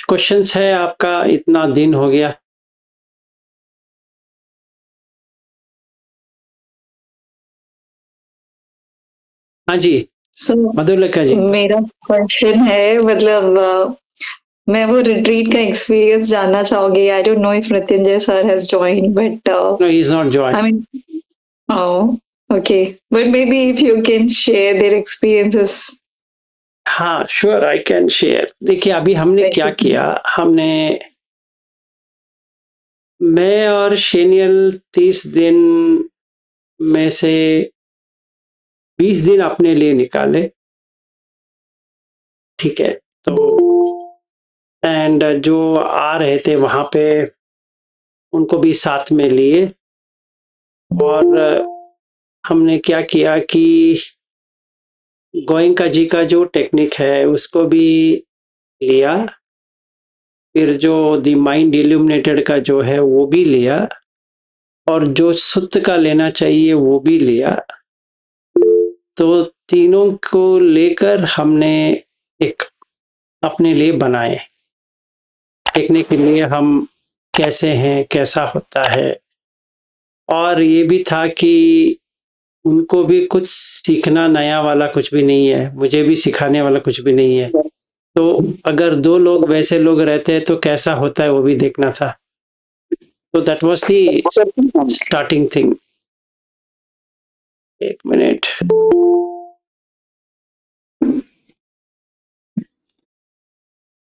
Questions है आपका? इतना दिन हो गया। हाँ जी, सो मधुलिका जी। मेरा क्वेश्चन है मतलब मैं वो रिट्रीट का एक्सपीरियंस जानना चाहूंगी। I don't know if Mrityunjay sir has joined but no, he is not I join. Mean okay but maybe if you can share their experiences. हाँ, श्योर, आई कैन शेयर। देखिए, अभी हमने thank क्या you. किया, हमने मैं और शेनियल 30 दिन में से 20 दिन अपने लिए निकाले। ठीक है, तो एंड जो आ रहे थे वहां पे उनको भी साथ में लिए। और हमने क्या किया कि गोयंका जी का जो टेक्निक है उसको भी लिया, फिर जो द माइंड इल्यूमिनेटेड का जो है वो भी लिया, और जो सुत्त का लेना चाहिए वो भी लिया। तो तीनों को लेकर हमने एक अपने लिए बनाए, देखने के लिए हम कैसे हैं, कैसा होता है। और ये भी था कि उनको भी कुछ सीखना नया वाला कुछ भी नहीं है, मुझे भी सिखाने वाला कुछ भी नहीं है। तो अगर दो लोग वैसे लोग रहते हैं तो कैसा होता है वो भी देखना था। तो that was the starting thing. एक मिनट।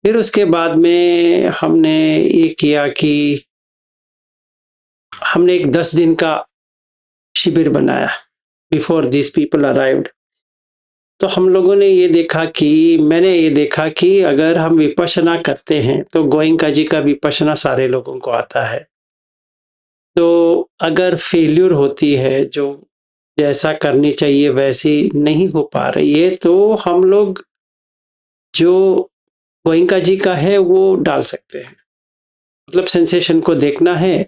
फिर उसके बाद में हमने ये किया कि हमने एक 10 दिन का शिविर बनाया बिफोर दिस पीपल अराइव्ड। तो हम लोगों ने ये देखा कि मैंने ये देखा कि अगर हम विपश्यना करते हैं तो गोयंका जी का विपश्यना सारे लोगों को आता है। तो अगर फेल्यूर होती है, जो जैसा करनी चाहिए वैसी नहीं हो पा रही है, तो हम लोग जो गोयंका जी का है वो डाल सकते हैं। मतलब सेंसेशन को देखना है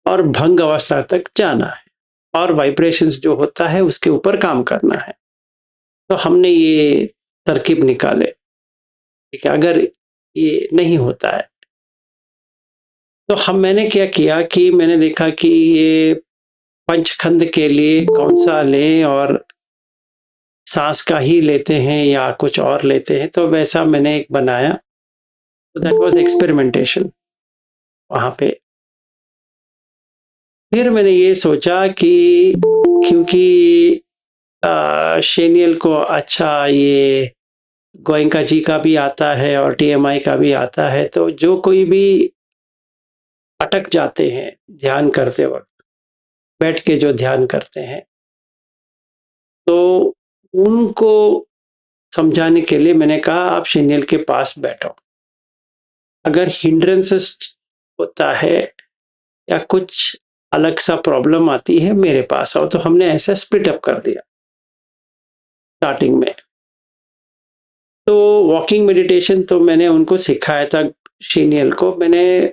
और भंग अवस्था तक जाना है और वाइब्रेशंस जो होता है उसके ऊपर काम करना है। तो हमने ये तरकीब निकाले। ठीक है, अगर ये नहीं होता है तो मैंने क्या किया कि मैंने देखा कि ये पंचखंड के लिए कौन सा लें, और सांस का ही लेते हैं या कुछ और लेते हैं, तो वैसा मैंने एक बनाया। तो दैट वाज एक्सपेरिमेंटेशन वहां पे। फिर मैंने ये सोचा कि क्योंकि शेनियल को अच्छा ये गोयंका जी का भी आता है और टीएमआई का भी आता है, तो जो कोई भी अटक जाते हैं ध्यान करते वक्त, बैठ के जो ध्यान करते हैं, तो उनको समझाने के लिए मैंने कहा आप शेनियल के पास बैठो। अगर हिंड्रेंसेस होता है या कुछ अलग सा प्रॉब्लम आती है, मेरे पास आओ। तो हमने ऐसा स्प्लिट अप कर दिया स्टार्टिंग में। तो वॉकिंग मेडिटेशन तो मैंने उनको सिखाया था, शेनियल को मैंने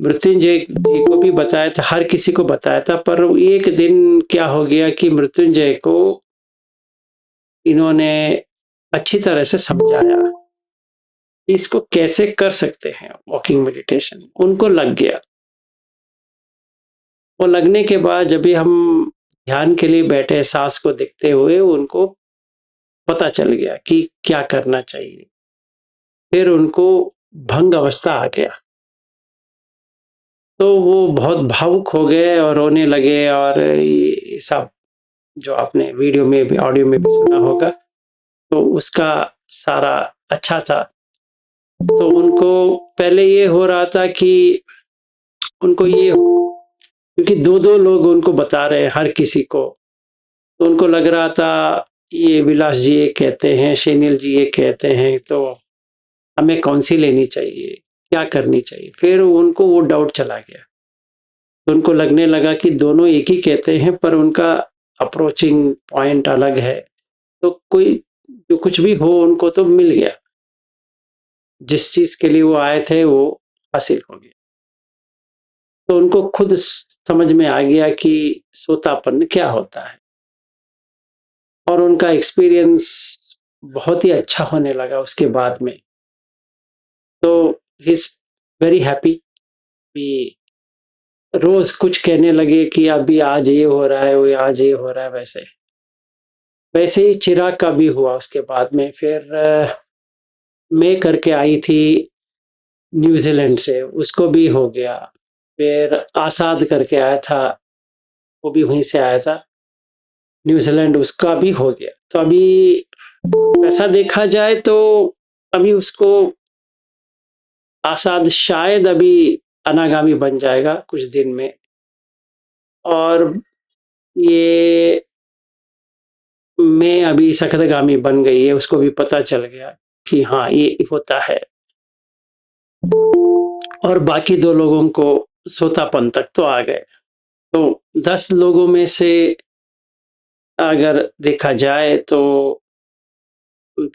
मृत्युंजय जी को भी बताया था, हर किसी को बताया था। पर एक दिन क्या हो गया कि मृत्युंजय को इन्होंने अच्छी तरह से समझाया कि इसको कैसे कर सकते हैं वॉकिंग मेडिटेशन, उनको लग गया। वो लगने के बाद जब भी हम ध्यान के लिए बैठे सांस को देखते हुए, उनको पता चल गया कि क्या करना चाहिए। फिर उनको भंग अवस्था आ गया, तो वो बहुत भावुक हो गए और रोने लगे। और ये सब जो आपने वीडियो में भी ऑडियो में भी सुना होगा, तो उसका सारा अच्छा था। तो उनको पहले ये हो रहा था कि उनको ये, क्योंकि दो दो लोग उनको बता रहे हैं हर किसी को, तो उनको लग रहा था ये विलास जी ये कहते हैं, शेनियल जी ये कहते हैं, तो हमें कौन सी लेनी चाहिए, क्या करनी चाहिए। फिर उनको वो डाउट चला गया, तो उनको लगने लगा कि दोनों एक ही कहते हैं पर उनका अप्रोचिंग पॉइंट अलग है। तो कोई जो कुछ भी हो उनको तो मिल गया, जिस चीज के लिए वो आए थे वो हासिल हो गया। तो उनको खुद समझ में आ गया कि सोतापन क्या होता है, और उनका एक्सपीरियंस बहुत ही अच्छा होने लगा उसके बाद में। तो ही इज़ वेरी हैप्पी कि रोज़ कुछ कहने लगे कि अभी आज ये हो रहा है, वो आज ये हो रहा है वैसे। वैसे ही चिराग का भी हुआ उसके बाद में फिर मैं करके आई थी न्यूज़ीलैंड से, उसको भी हो गया। फिर आसाद करके आया था, वो भी वहीं से आया था, न्यूज़ीलैंड, उसका भी हो गया। तो अभी ऐसा देखा जाए तो अभी उसको आसाद शायद अभी अनागामी बन जाएगा कुछ दिन में। और ये मैं अभी सकतगामी बन गई है, उसको भी पता चल गया कि हाँ, ये होता है। और बाकी 2 लोगों को सोतापन तक तो आ गए। तो 10 लोगों में से अगर देखा जाए तो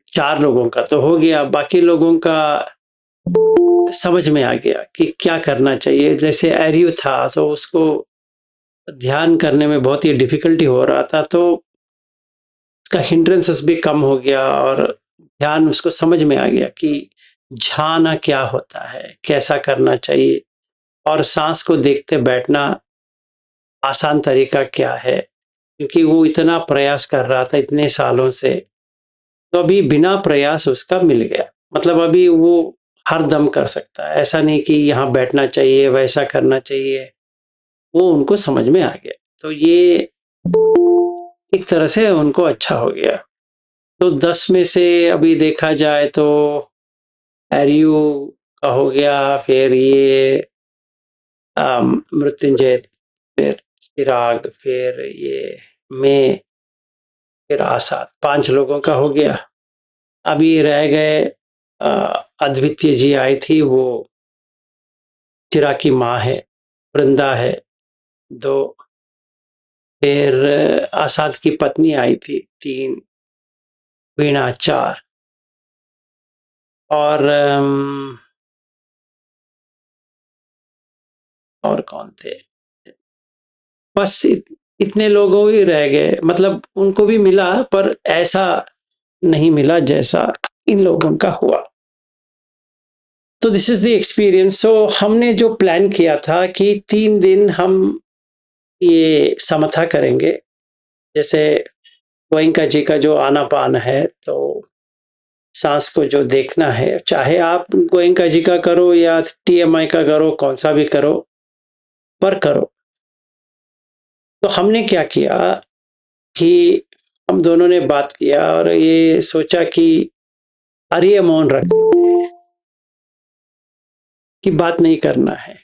4 लोगों का तो हो गया, बाकी लोगों का समझ में आ गया कि क्या करना चाहिए। जैसे एरियो था तो उसको ध्यान करने में बहुत ही डिफ़िकल्टी हो रहा था, तो उसका हिंड्रेंसेस भी कम हो गया और ध्यान उसको समझ में आ गया कि झाना क्या होता है, कैसा करना चाहिए और साँस को देखते बैठना आसान तरीका क्या है। क्योंकि वो इतना प्रयास कर रहा था इतने सालों से, तो अभी बिना प्रयास उसका मिल गया। मतलब अभी वो हर दम कर सकता है, ऐसा नहीं कि यहाँ बैठना चाहिए, वैसा करना चाहिए, वो उनको समझ में आ गया। तो ये एक तरह से उनको अच्छा हो गया। तो 10 में से अभी देखा जाए तो एरियो का हो गया, फिर ये मृत्युंजय, फिर चिराग, फिर ये मैं, फिर आसाद, 5 लोगों का हो गया। अभी रह गए अ, अद्वितीय जी आई थी, वो चिराग की माँ है, वृंदा है 2, फिर आसाद की पत्नी आई थी 3, वीणा 4 और और कौन थे? बस इतने लोगों ही रह गए। मतलब उनको भी मिला पर ऐसा नहीं मिला जैसा इन लोगों का हुआ। तो दिस इज़ द एक्सपीरियंस। सो हमने जो प्लान किया था कि 3 दिन हम ये समथा करेंगे। जैसे गोएंका जी का जो आनापान है, तो सांस को जो देखना है, चाहे आप गोएंका जी का करो या टीएमआई का करो, कौन सा भी करो, पर करो। तो हमने क्या किया कि हम दोनों ने बात किया और ये सोचा कि आर्य मौन रख कि बात नहीं करना है।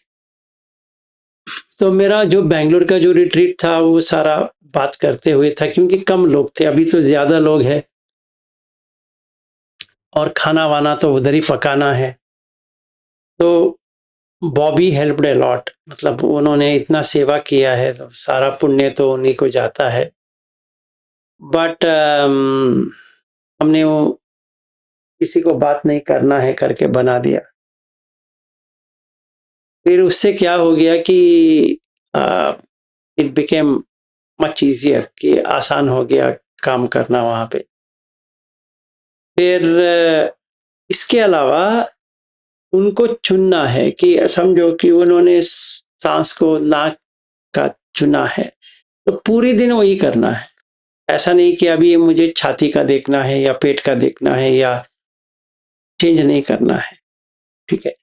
तो मेरा जो बैंगलोर का जो रिट्रीट था वो सारा बात करते हुए था, क्योंकि कम लोग थे, अभी तो ज्यादा लोग हैं और खाना वाना तो उधर ही पकाना है। तो बॉबी हेल्प्ड अ लॉट, मतलब उन्होंने इतना सेवा किया है तो सारा पुण्य तो उन्हीं को जाता है। बट हमने वो किसी को बात नहीं करना है करके बना दिया। फिर उससे क्या हो गया कि इट बिकेम मच ईजियर, कि आसान हो गया काम करना वहाँ पे। फिर इसके अलावा उनको चुनना है कि समझो कि उन्होंने सांस को नाक का चुना है, तो पूरे दिन वही करना है। ऐसा नहीं कि अभी मुझे छाती का देखना है या पेट का देखना है या चेंज नहीं करना है, ठीक है।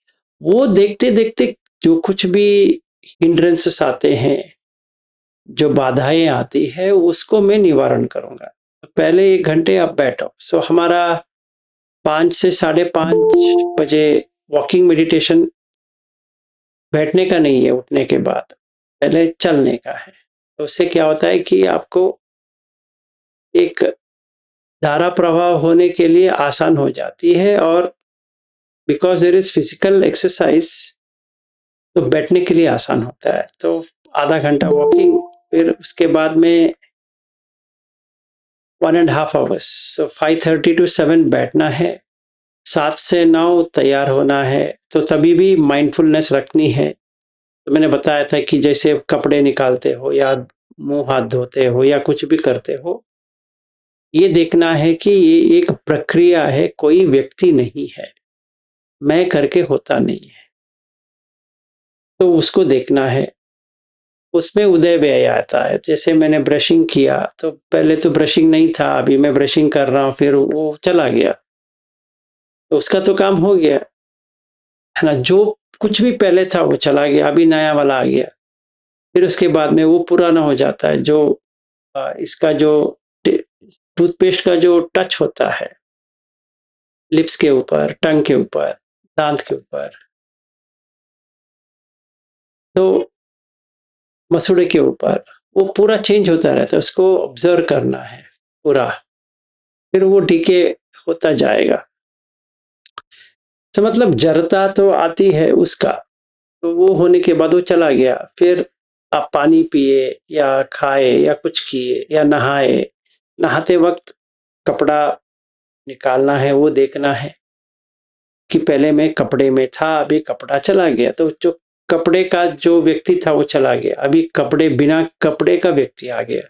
वो देखते देखते जो कुछ भी हिंड्रेंसेस आते हैं, जो बाधाएं आती है, उसको मैं निवारण करूंगा। तो पहले 1 घंटे आप बैठो। सो हमारा 5 से 5:30 बजे वॉकिंग मेडिटेशन, बैठने का नहीं है उठने के बाद, पहले चलने का है। तो उससे क्या होता है कि आपको एक धारा प्रवाह होने के लिए आसान हो जाती है, और because there is physical exercise, तो बैठने के लिए आसान होता है। तो आधा घंटा वॉकिंग, फिर उसके बाद में 1.5 आवर्स, सो 5:30 to 7 बैठना है, 7 से 9 तैयार होना है। तो तभी भी माइंडफुलनेस रखनी है। तो मैंने बताया था कि जैसे कपड़े निकालते हो या मुंह हाथ धोते हो या कुछ भी करते हो, ये देखना है कि ये एक प्रक्रिया है, कोई व्यक्ति नहीं है। मैं करके होता नहीं है, तो उसको देखना है। उसमें उदय व्यय आता है। जैसे मैंने ब्रशिंग किया, तो पहले तो ब्रशिंग नहीं था, अभी मैं ब्रशिंग कर रहा हूँ, फिर वो चला गया, तो उसका तो काम हो गया, है ना? जो कुछ भी पहले था वो चला गया, अभी नया वाला आ गया। फिर उसके बाद में वो पुराना हो जाता है। जो इसका जो टूथपेस्ट का जो टच होता है लिप्स के ऊपर, टंग के ऊपर, दांत के ऊपर, तो मसूड़े के ऊपर, वो पूरा चेंज होता रहता है। उसको ऑब्जर्व करना है पूरा, फिर वो डीके होता जाएगा। तो मतलब जड़ता तो आती है उसका, तो वो होने के बाद वो चला गया। फिर आप पानी पिए या खाए या कुछ किए या नहाए, नहाते वक्त कपड़ा निकालना है, वो देखना है कि पहले मैं कपड़े में था, अभी कपड़ा चला गया, तो जो कपड़े का जो व्यक्ति था वो चला गया, अभी कपड़े बिना कपड़े का व्यक्ति आ गया,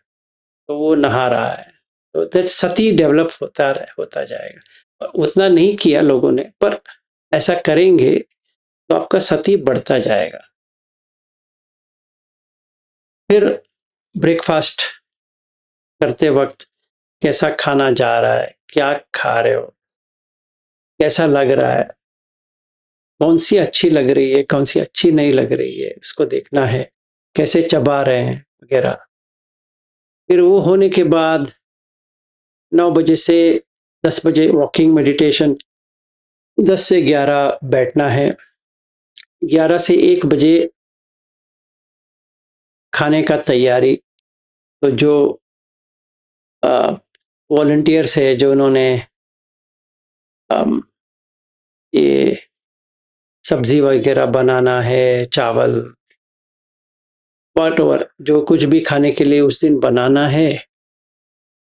तो वो नहा रहा है। तो दैट सती डेवलप होता जाएगा। उतना नहीं किया लोगों ने, पर ऐसा करेंगे तो आपका सती बढ़ता जाएगा। फिर ब्रेकफास्ट करते वक्त कैसा खाना जा रहा है, क्या खा रहे हो, कैसा लग रहा है, कौन सी अच्छी लग रही है, कौन सी अच्छी नहीं लग रही है, उसको देखना है, कैसे चबा रहे हैं वगैरह। फिर वो होने के बाद 9 बजे से 10 बजे वॉकिंग मेडिटेशन, 10 से 11 बैठना है, 11 से 1 बजे खाने का तैयारी। तो जो वॉलंटियर्स है, जो उन्होंने ये सब्जी वगैरह बनाना है, चावल, वॉटएवर जो कुछ भी खाने के लिए उस दिन बनाना है,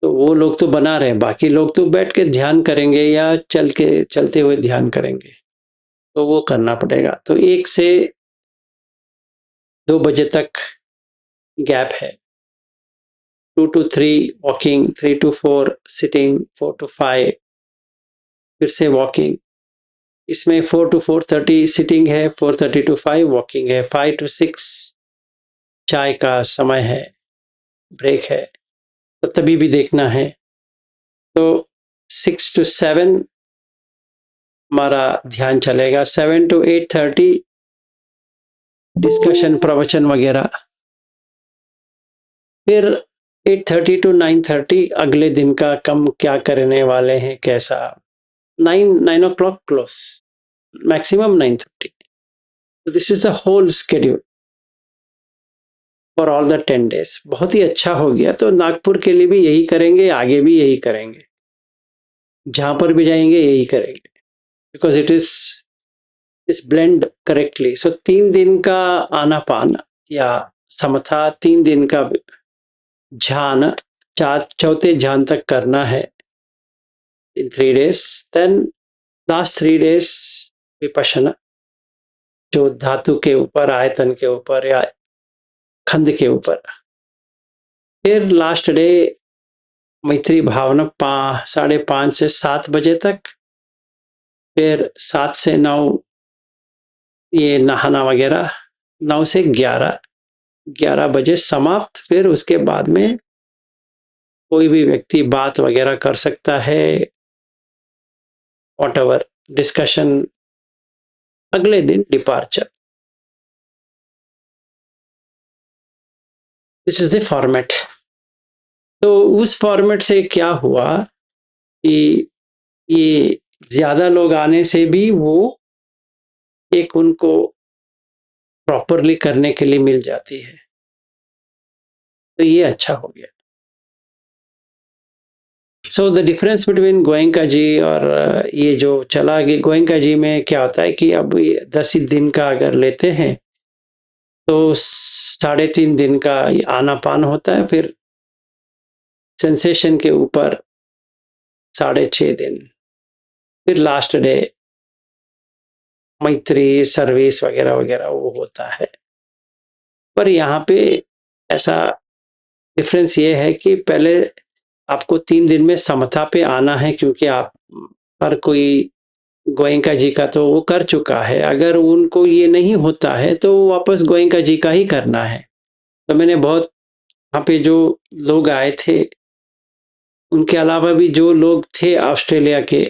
तो वो लोग तो बना रहे हैं, बाकी लोग तो बैठ के ध्यान करेंगे या चलते हुए ध्यान करेंगे, तो वो करना पड़ेगा। तो 1 से 2 बजे तक गैप है। 2 to 3 walking, 3 to 4 sitting, 4 to 5 फिर से वॉकिंग। इसमें 4 to 4:30 सिटिंग है, 4:30 to 5 वॉकिंग है, 5 to 6 चाय का समय है, ब्रेक है, तो तभी भी देखना है। तो 6 to 7 हमारा ध्यान चलेगा, 7 to 8:30 डिस्कशन, प्रवचन वगैरह। फिर 8:30 to 9:30 अगले दिन का कम क्या करने वाले हैं, कैसा। 9 o'clock close, maximum 9:30। This is the whole schedule for all the 10 days। बहुत ही अच्छा हो गया। तो नागपुर के लिए भी यही करेंगे, आगे भी यही करेंगे, जहां पर भी जाएंगे यही करेंगे, बिकॉज इज ब्लेंड करेक्टली। सो 3 दिन का आनापान या समथा, 3 दिन का ध्यान, चौथे ध्यान तक करना है in 3 days। Then last 3 days Vipassana, जो धातु के ऊपर, आयतन के ऊपर या खंड के ऊपर। फिर लास्ट डे मैत्री भावना 5:30 से 7 बजे तक। फिर 7 से 9 ये नहाना वगैरह, 9 से 11 बजे समाप्त। फिर उसके बाद में कोई भी व्यक्ति बात वगैरह कर सकता है, वॉटएवर डिस्कशन। अगले दिन departure. This is the format. तो उस फॉर्मेट से क्या हुआ कि ये ज्यादा लोग आने से भी वो एक उनको प्रॉपरली करने के लिए मिल जाती है, तो ये अच्छा हो गया। So the difference between Goenka ji और ये जो चला गया, गोयंका जी में क्या होता है कि अब 10 दिन का अगर लेते हैं तो 3.5 दिन का आनापान होता है, फिर सेंसेशन के ऊपर 6.5 दिन, फिर लास्ट डे मैत्री, सर्विस वगैरह वगैरह वो होता है। पर यहाँ पे ऐसा डिफरेंस ये है कि पहले आपको 3 दिन में समता पे आना है, क्योंकि आप हर कोई गोयनका जी का तो वो कर चुका है, अगर उनको ये नहीं होता है तो वापस गोयनका जी का ही करना है। तो मैंने बहुत वहाँ पे जो लोग आए थे, उनके अलावा भी जो लोग थे ऑस्ट्रेलिया के,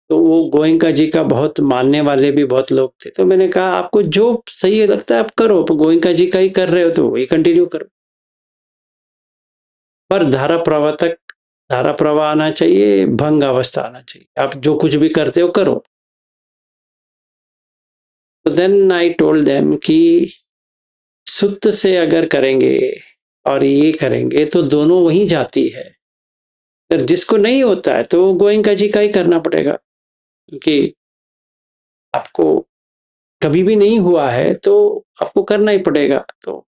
तो वो गोयनका जी का बहुत मानने वाले भी बहुत लोग थे। तो मैंने कहा आपको जो सही लगता है आप करो, तो गोयनका जी का ही कर रहे हो तो वही कंटिन्यू करो। पर धारा प्रवाह आना चाहिए, भंग अवस्था आना चाहिए। आप जो कुछ भी करते हो करो। तो देन आई टोल्ड देम कि सुत्त से अगर करेंगे और ये करेंगे तो दोनों वहीं जाती है। अगर जिसको नहीं होता है तो गोयनका जी का ही करना पड़ेगा, क्योंकि आपको कभी भी नहीं हुआ है तो आपको करना ही पड़ेगा। तो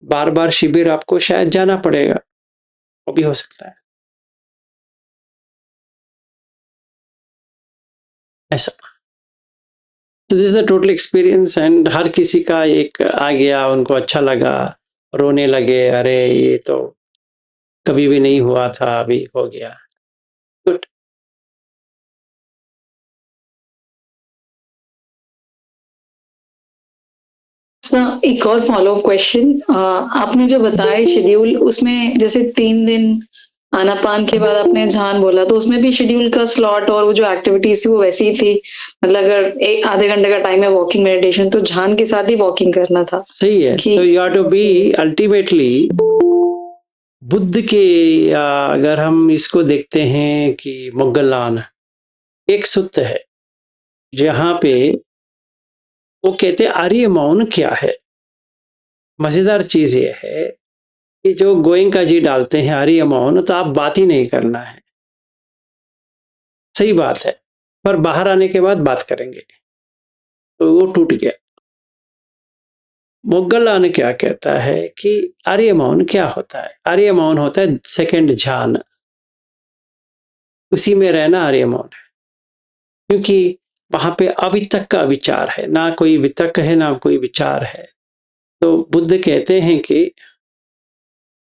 बार-बार शिविर आपको शायद जाना पड़ेगा, वो भी हो सकता है। ऐसा। तो this is a total experience and हर किसी का एक आ गया, उनको अच्छा लगा, रोने लगे, अरे ये तो कभी भी नहीं हुआ था, अभी हो गया। गुड। एक और फॉलो-अप क्वेश्चन, आपने जो बताया शेड्यूल, उसमें जैसे 3 दिन आनापान के बाद आपने ध्यान बोला, तो उसमें भी शेड्यूल का स्लॉट और वो जो एक्टिविटीज़ थी वो वैसी ही थी? मतलब अगर 1 आधे घंटे का टाइम है वॉकिंग मेडिटेशन, तो ध्यान के साथ ही वॉकिंग करना था सही है। कि तो you have to be ultimately Buddha के, या अगर हम इसको देखते हैं कि मोग्गलान एक सूत्र है, जहाँ पे वो कहते हैं आर्य मौन क्या है। मजेदार चीज ये है कि जो गोयनका जी डालते हैं आर्य मौन, तो आप बात ही नहीं करना है। सही बात है, पर बाहर आने के बाद बात करेंगे, तो वो टूट गया। मोग्गलान क्या कहता है कि आर्य मौन क्या होता है? आर्य मौन होता है सेकंड ध्यान, उसी में रहना आर्य मौन है। क्योंकि वहां पे अवितक का विचार है, ना कोई वितक है ना कोई विचार है। तो बुद्ध कहते हैं कि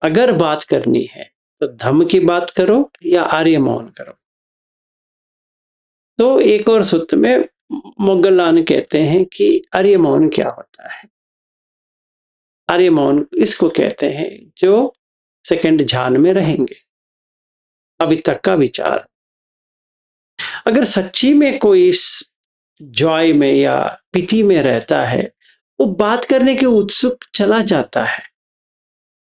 अगर बात करनी है तो धम्म की बात करो या आर्य मौन करो। तो एक और सूत्र में मोग्गलान कहते हैं कि आर्य मौन क्या होता है। आर्य मौन इसको कहते हैं जो सेकंड ध्यान में रहेंगे, अभी तक का विचार। अगर सच्ची में कोई इस जॉय में या पीति में रहता है, वो बात करने के उत्सुक चला जाता है।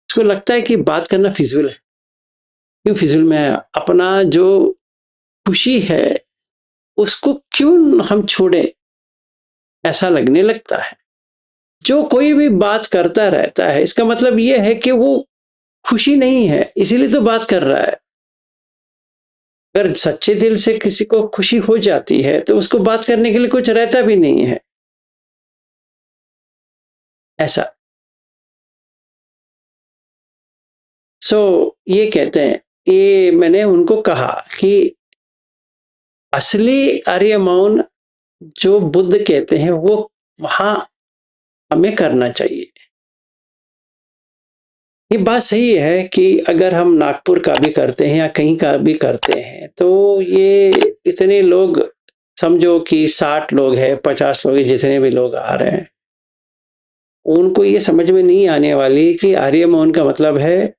उसको लगता है कि बात करना फिजूल है। क्यों फिजूल में? अपना जो खुशी है उसको क्यों हम छोड़े, ऐसा लगने लगता है। जो कोई भी बात करता रहता है, इसका मतलब ये है कि वो खुशी नहीं है, इसीलिए तो बात कर रहा है। अगर सच्चे दिल से किसी को खुशी हो जाती है तो उसको बात करने के लिए कुछ रहता भी नहीं है। ऐसा। ये कहते हैं, ये मैंने उनको कहा कि असली आर्य मौन जो बुद्ध कहते हैं वो वहां हमें करना चाहिए। ये बात सही है कि अगर हम नागपुर का भी करते हैं या कहीं का भी करते हैं, तो ये इतने लोग, समझो कि 60 लोग हैं, 50 लोग हैं, जितने भी लोग आ रहे हैं, उनको ये समझ में नहीं आने वाली कि आर्य मौन का मतलब है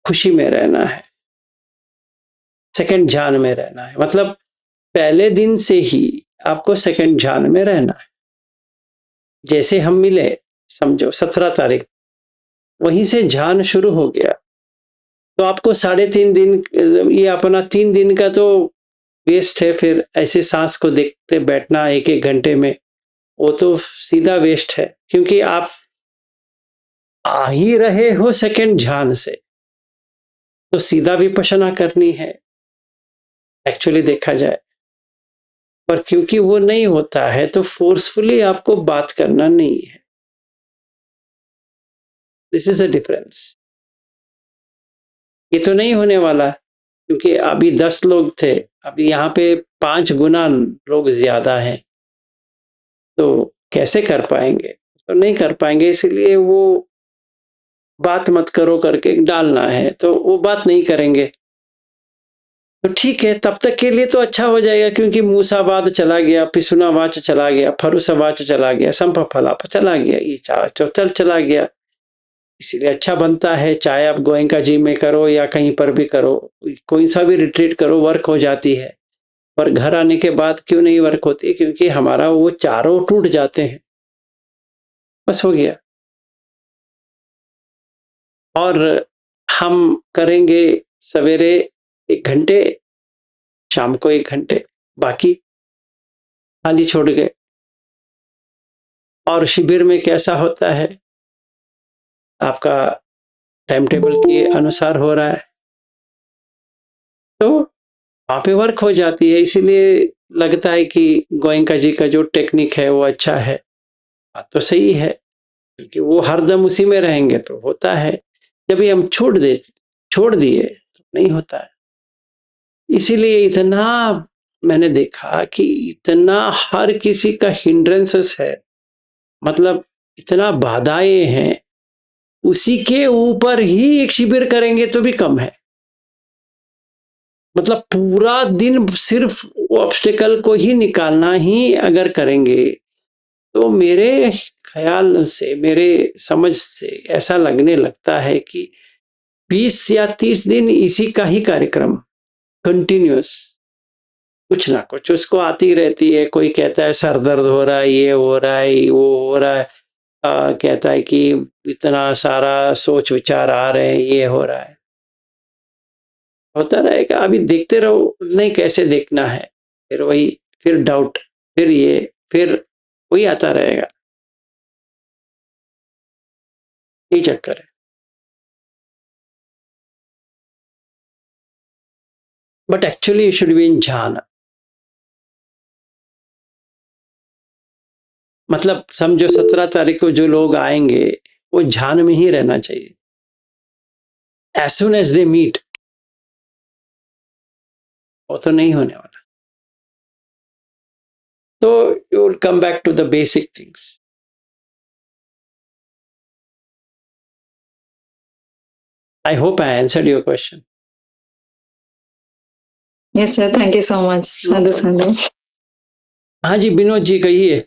खुशी में रहना है, सेकंड ध्यान में रहना है। मतलब पहले दिन से ही आपको सेकंड ध्यान में रहना है। जैसे हम मिले, समझो 17 तारीख, वहीं से ध्यान शुरू हो गया, तो आपको 3.5 दिन, ये अपना 3 दिन का तो वेस्ट है। फिर ऐसे सांस को देखते बैठना 1-1 घंटे में, वो तो सीधा वेस्ट है, क्योंकि आप आ ही रहे हो सेकंड ध्यान से, तो सीधा विपश्यना करनी है एक्चुअली देखा जाए। पर क्योंकि वो नहीं होता है तो फोर्सफुली आपको बात करना नहीं है। This is a difference. ये तो नहीं होने वाला, क्योंकि अभी 10 लोग थे, अभी यहाँ पे 5 गुना लोग ज्यादा हैं, तो कैसे कर पाएंगे? तो नहीं कर पाएंगे, इसलिए वो बात मत करो करके डालना है, तो वो बात नहीं करेंगे। तो ठीक है, तब तक के लिए तो अच्छा हो जाएगा क्योंकि मूसाबाद चला गया, पिसुनावाच चला गया, फरुसाबाच चला गया, संपफलाप चला गया, ये चौचल चला गया। इसीलिए अच्छा बनता है, चाहे आप गोयनका जी में करो या कहीं पर भी करो, कोई सा भी रिट्रीट करो वर्क हो जाती है। पर घर आने के बाद क्यों नहीं वर्क होती? क्योंकि हमारा वो चारों टूट जाते हैं। बस हो गया। और हम करेंगे सवेरे 1 घंटे, शाम को 1 घंटे, बाकी खाली छोड़ गए। और शिविर में कैसा होता है? आपका टाइम टेबल के अनुसार हो रहा है, तो वहाँ पे वर्क हो जाती है। इसीलिए लगता है कि गोयनका जी का जो टेक्निक है वो अच्छा है। बात तो सही है, क्योंकि वो हरदम उसी में रहेंगे तो होता है। जब ये हम छोड़ दिए तो नहीं होता है। इसीलिए इतना मैंने देखा कि इतना हर किसी का हिंड्रेंसेस है, मतलब इतना बाधाएं हैं, उसी के ऊपर ही एक शिविर करेंगे तो भी कम है। मतलब पूरा दिन सिर्फ वो ऑब्स्टेकल को ही निकालना ही अगर करेंगे, तो मेरे ख्याल से, मेरे समझ से ऐसा लगने लगता है कि 20 या 30 दिन इसी का ही कार्यक्रम कंटिन्यूअस, कुछ ना कुछ उसको आती रहती है। कोई कहता है सर दर्द हो रहा है, ये हो रहा है, वो हो रहा है, कहता है कि इतना सारा सोच विचार आ रहे हैं, ये हो रहा है। होता रहेगा, अभी देखते रहो, नहीं कैसे देखना है, फिर वही, फिर डाउट, फिर ये, फिर वही आता रहेगा। यही चक्कर है। But actually you should be in ध्यान। मतलब समझो 17 तारीख को जो लोग आएंगे वो ध्यान में ही रहना चाहिए। As soon as they meet, वो तो नहीं होने वाला। तो you will come back to the basic things. I hope I answered your question. Yes, sir. Thank you so much, Sadhu Sadhu. हाँ जी, विनोद जी कहिए।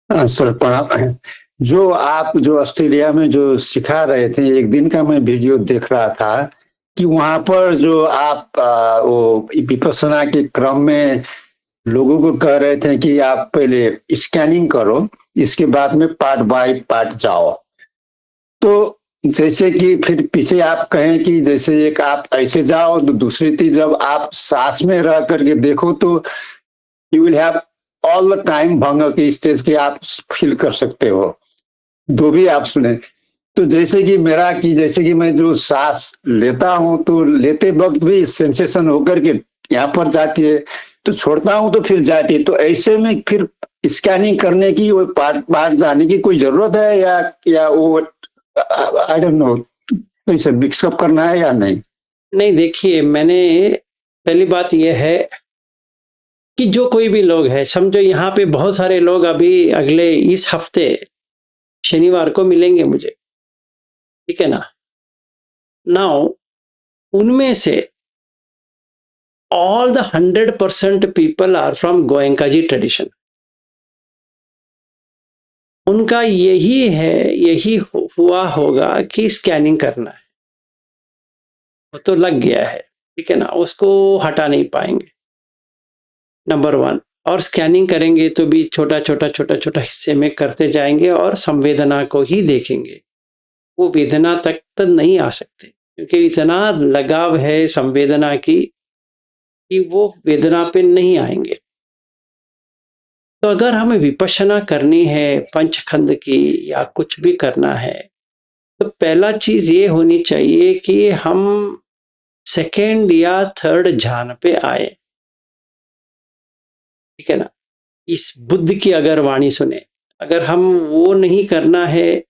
सर प्रणाम। जो ऑस्ट्रेलिया में जो सिखा रहे थे, एक दिन का मैं वीडियो देख रहा था कि वहां पर जो आप वो विपश्यना के क्रम में लोगों को कह रहे थे कि आप पहले स्कैनिंग करो, इसके बाद में पार्ट बाय पार्ट जाओ। तो जैसे कि फिर पीछे आप कहें कि जैसे एक आप ऐसे जाओ, तो दूसरी चीज जब आप सांस में रह करके देखो तो you will have all the time भंग के स्टेज के आप फील कर सकते हो। दो भी आप सुने तो जैसे कि मेरा कि जैसे कि मैं जो सांस लेता हूं तो लेते वक्त भी सेंसेशन होकर के यहाँ पर जाती है, तो छोड़ता हूं तो फिर जाती है। तो ऐसे में फिर स्कैनिंग करने की, वो पार्ट बाहर जाने की कोई जरूरत है या वो आई डोंट नो, इसे मिक्सअप करना है या नहीं? नहीं, देखिए, मैंने पहली बात यह है कि जो कोई भी लोग है, समझो यहाँ पे बहुत सारे लोग अभी अगले इस हफ्ते शनिवार को मिलेंगे मुझे, ठीक है ना। नाउ उनमें से all the 100% people are from Goenka ji tradition. उनका यही है, यही हुआ होगा कि स्कैनिंग करना है, वो तो लग गया है, ठीक है ना, उसको हटा नहीं पाएंगे, नंबर 1। और स्कैनिंग करेंगे तो भी छोटा छोटा छोटा छोटा हिस्से में करते जाएंगे और संवेदना को ही देखेंगे। वो वेदना तक तो नहीं आ सकते, क्योंकि इतना लगाव है संवेदना की कि वो वेदना पे नहीं आएंगे। तो अगर हमें विपश्यना करनी है पंचखंड की या कुछ भी करना है, तो पहला चीज ये होनी चाहिए कि हम सेकेंड या थर्ड ध्यान पे आए, ठीक है ना। इस बुद्ध की अगर वाणी सुने, अगर हम वो नहीं करना है,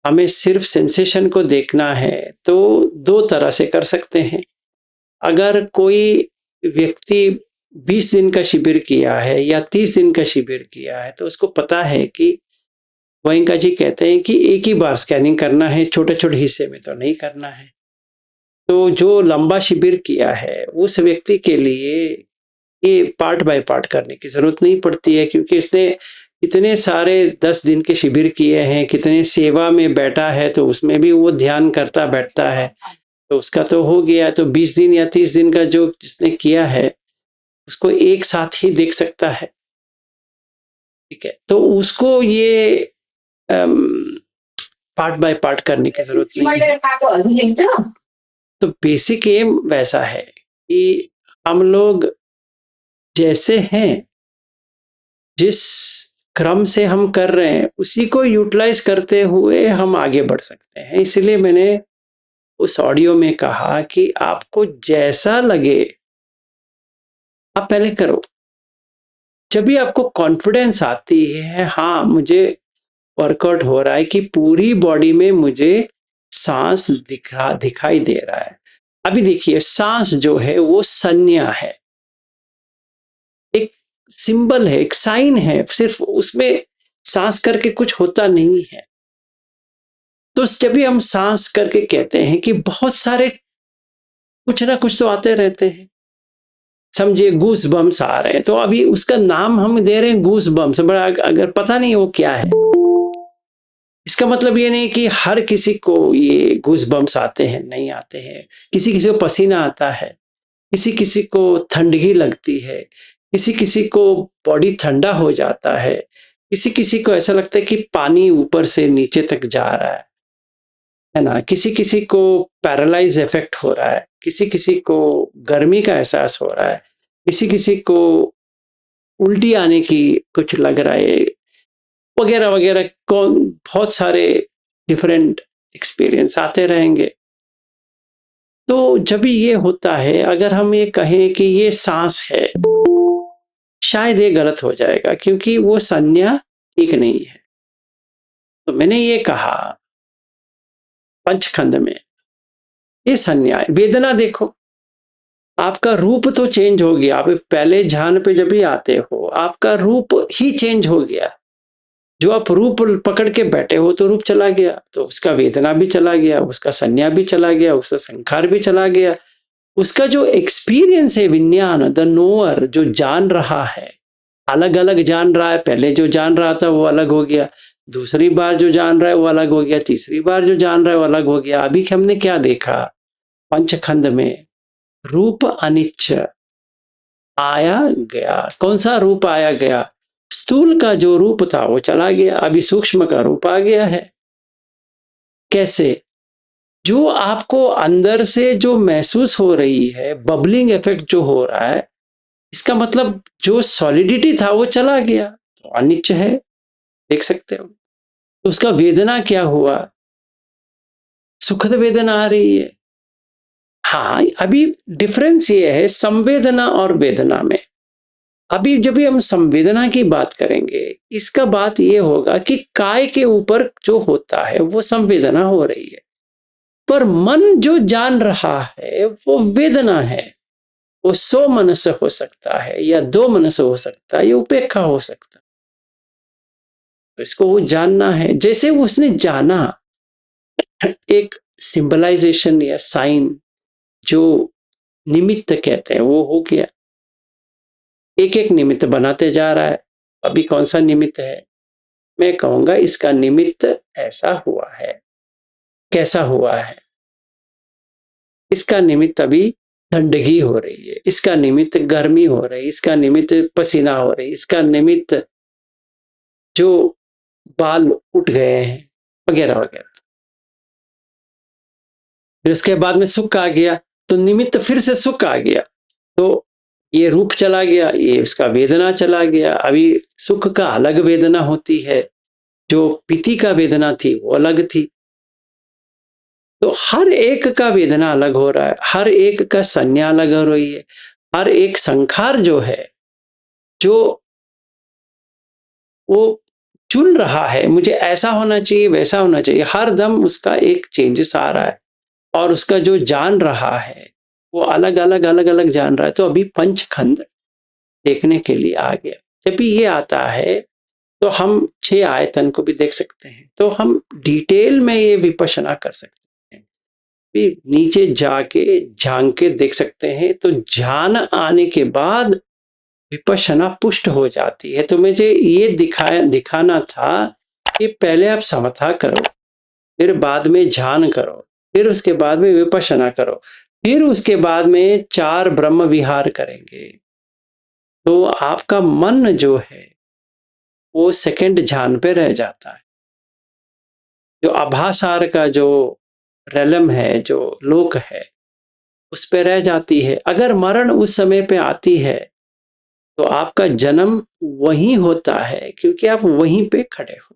हमें सिर्फ सेंसेशन को देखना है, तो 2 तरह से कर सकते हैं। अगर कोई व्यक्ति 20 दिन का शिविर किया है या 30 दिन का शिविर किया है तो उसको पता है कि गोयनका जी कहते हैं कि एक ही बार स्कैनिंग करना है, छोटे-छोटे हिस्से में तो नहीं करना है। तो जो लंबा शिविर किया है उस व्यक्ति के लिए ये पार्ट बाय पार्ट करने की ज़रूरत नहीं पड़ती है, क्योंकि इसने इतने सारे 10 दिन के शिविर किए हैं, कितने सेवा में बैठा है तो उसमें भी वो ध्यान करता बैठता है, तो उसका तो हो गया। तो 20 दिन या 30 दिन का जो जिसने किया है उसको एक साथ ही देख सकता है, ठीक है। तो उसको ये पार्ट बाय पार्ट करने की ज़रूरत नहीं है। तो बेसिक एम वैसा है कि हम लोग जैसे हैं, जिस क्रम से हम कर रहे हैं उसी को यूटिलाइज करते हुए हम आगे बढ़ सकते हैं। इसलिए मैंने उस ऑडियो में कहा कि आपको जैसा लगे आप पहले करो। जब भी आपको कॉन्फिडेंस आती है, हाँ मुझे वर्कआउट हो रहा है कि पूरी बॉडी में मुझे सांस दिखाई दे रहा है। अभी देखिए सांस जो है वो संज्ञा है, एक सिंबल है, एक साइन है, सिर्फ उसमें सांस करके कुछ होता नहीं है। तो जब भी हम सांस करके कहते हैं कि बहुत सारे कुछ ना कुछ तो आते रहते हैं, समझिए गूस बम्स आ रहे हैं तो अभी उसका नाम हम दे रहे हैं गूस बम्स, बट अगर पता नहीं वो क्या है, इसका मतलब ये नहीं कि हर किसी को ये गूस बम्स आते हैं, नहीं आते हैं। किसी किसी को पसीना आता है, किसी किसी को ठंडगी लगती है, किसी किसी को बॉडी ठंडा हो जाता है, किसी किसी को ऐसा लगता है कि पानी ऊपर से नीचे तक जा रहा है ना। किसी किसी को पैरालाइज इफेक्ट हो रहा है, किसी किसी को गर्मी का एहसास हो रहा है, किसी किसी को उल्टी आने की कुछ लग रहा है, वगैरह वगैरह। कौन बहुत सारे डिफरेंट एक्सपीरियंस आते रहेंगे। तो जब भी ये होता है, अगर हम ये कहें कि ये सांस है, शायद ये गलत हो जाएगा क्योंकि वो संज्ञा ठीक नहीं है। तो मैंने ये कहा पंचखंड में ये संज्ञा, वेदना देखो, आपका रूप तो चेंज हो गया। आप पहले ध्यान पे जब भी आते हो आपका रूप ही चेंज हो गया। जो आप रूप पकड़ के बैठे हो तो रूप चला गया, तो उसका वेदना भी चला गया, उसका संज्ञा भी चला गया, उसका संखार भी चला गया। उसका जो एक्सपीरियंस है, विज्ञान, द नोअर, जो जान रहा है, अलग अलग जान रहा है। पहले जो जान रहा था वो अलग हो गया, दूसरी बार जो जान रहा है वो अलग हो गया, तीसरी बार जो जान रहा है वो अलग हो गया। अभी हमने क्या देखा पंचखंड में, रूप अनिच्छ आया गया। कौन सा रूप आया गया? स्थूल का जो रूप था वो चला गया, अभी सूक्ष्म का रूप आ गया है। कैसे? जो आपको अंदर से जो महसूस हो रही है, बबलिंग इफेक्ट जो हो रहा है, इसका मतलब जो सॉलिडिटी था वो चला गया, तो अनिच्छ है, देख सकते हो। तो उसका वेदना क्या हुआ? सुखद वेदना आ रही है। हाँ, अभी डिफरेंस ये है संवेदना और वेदना में। अभी जब भी हम संवेदना की बात करेंगे, इसका बात ये होगा कि काय के ऊपर जो होता है वो संवेदना हो रही है, पर मन जो जान रहा है वो वेदना है। वो 100 मन से हो सकता है या 2 मन से हो सकता है, ये उपेक्षा हो सकता है। तो इसको वो जानना है। जैसे उसने जाना, एक सिंबलाइजेशन या साइन जो निमित्त कहते हैं वो हो गया। एक एक निमित्त बनाते जा रहा है। अभी कौन सा निमित्त है? मैं कहूंगा इसका निमित्त ऐसा हुआ है। कैसा हुआ है? इसका निमित्त अभी ठंडगी हो रही है, इसका निमित्त गर्मी हो रही है, इसका निमित्त पसीना हो रही है, इसका निमित्त जो बाल उठ गए हैं, वगैरह वगैरह। फिर उसके बाद में सुख आ गया, तो निमित्त फिर से सुख आ गया, तो ये रूप चला गया, ये उसका वेदना चला गया। अभी सुख का अलग वेदना होती है, जो पीति का वेदना थी वो अलग थी। तो हर एक का वेदना अलग हो रहा है, हर एक का संज्ञा अलग हो रही है, हर एक संखार जो है, जो वो चुन रहा है मुझे ऐसा होना चाहिए, वैसा होना चाहिए, हर दम उसका एक चेंजेस आ रहा है। और उसका जो जान रहा है वो अलग अलग अलग अलग जान रहा है। तो अभी पंचखंड देखने के लिए आ गया। जब भी ये आता है तो हम 6 आयतन को भी देख सकते हैं, तो हम डिटेल में ये विपश्यना कर सकते हैं। फिर नीचे जाके झांक के देख सकते हैं, तो ध्यान आने के बाद विपश्यना पुष्ट हो जाती है। तो मुझे ये दिखाना था कि पहले आप समथा करो, फिर बाद में ध्यान करो, फिर उसके बाद में विपश्यना करो, फिर उसके बाद में 4 ब्रह्म विहार करेंगे, तो आपका मन जो है वो सेकंड ध्यान पे रह जाता है। जो आभासार का जो रेलम है, जो लोक है, उस पे रह जाती है। अगर मरण उस समय पे आती है तो आपका जन्म वहीं होता है, क्योंकि आप वहीं पे खड़े हो।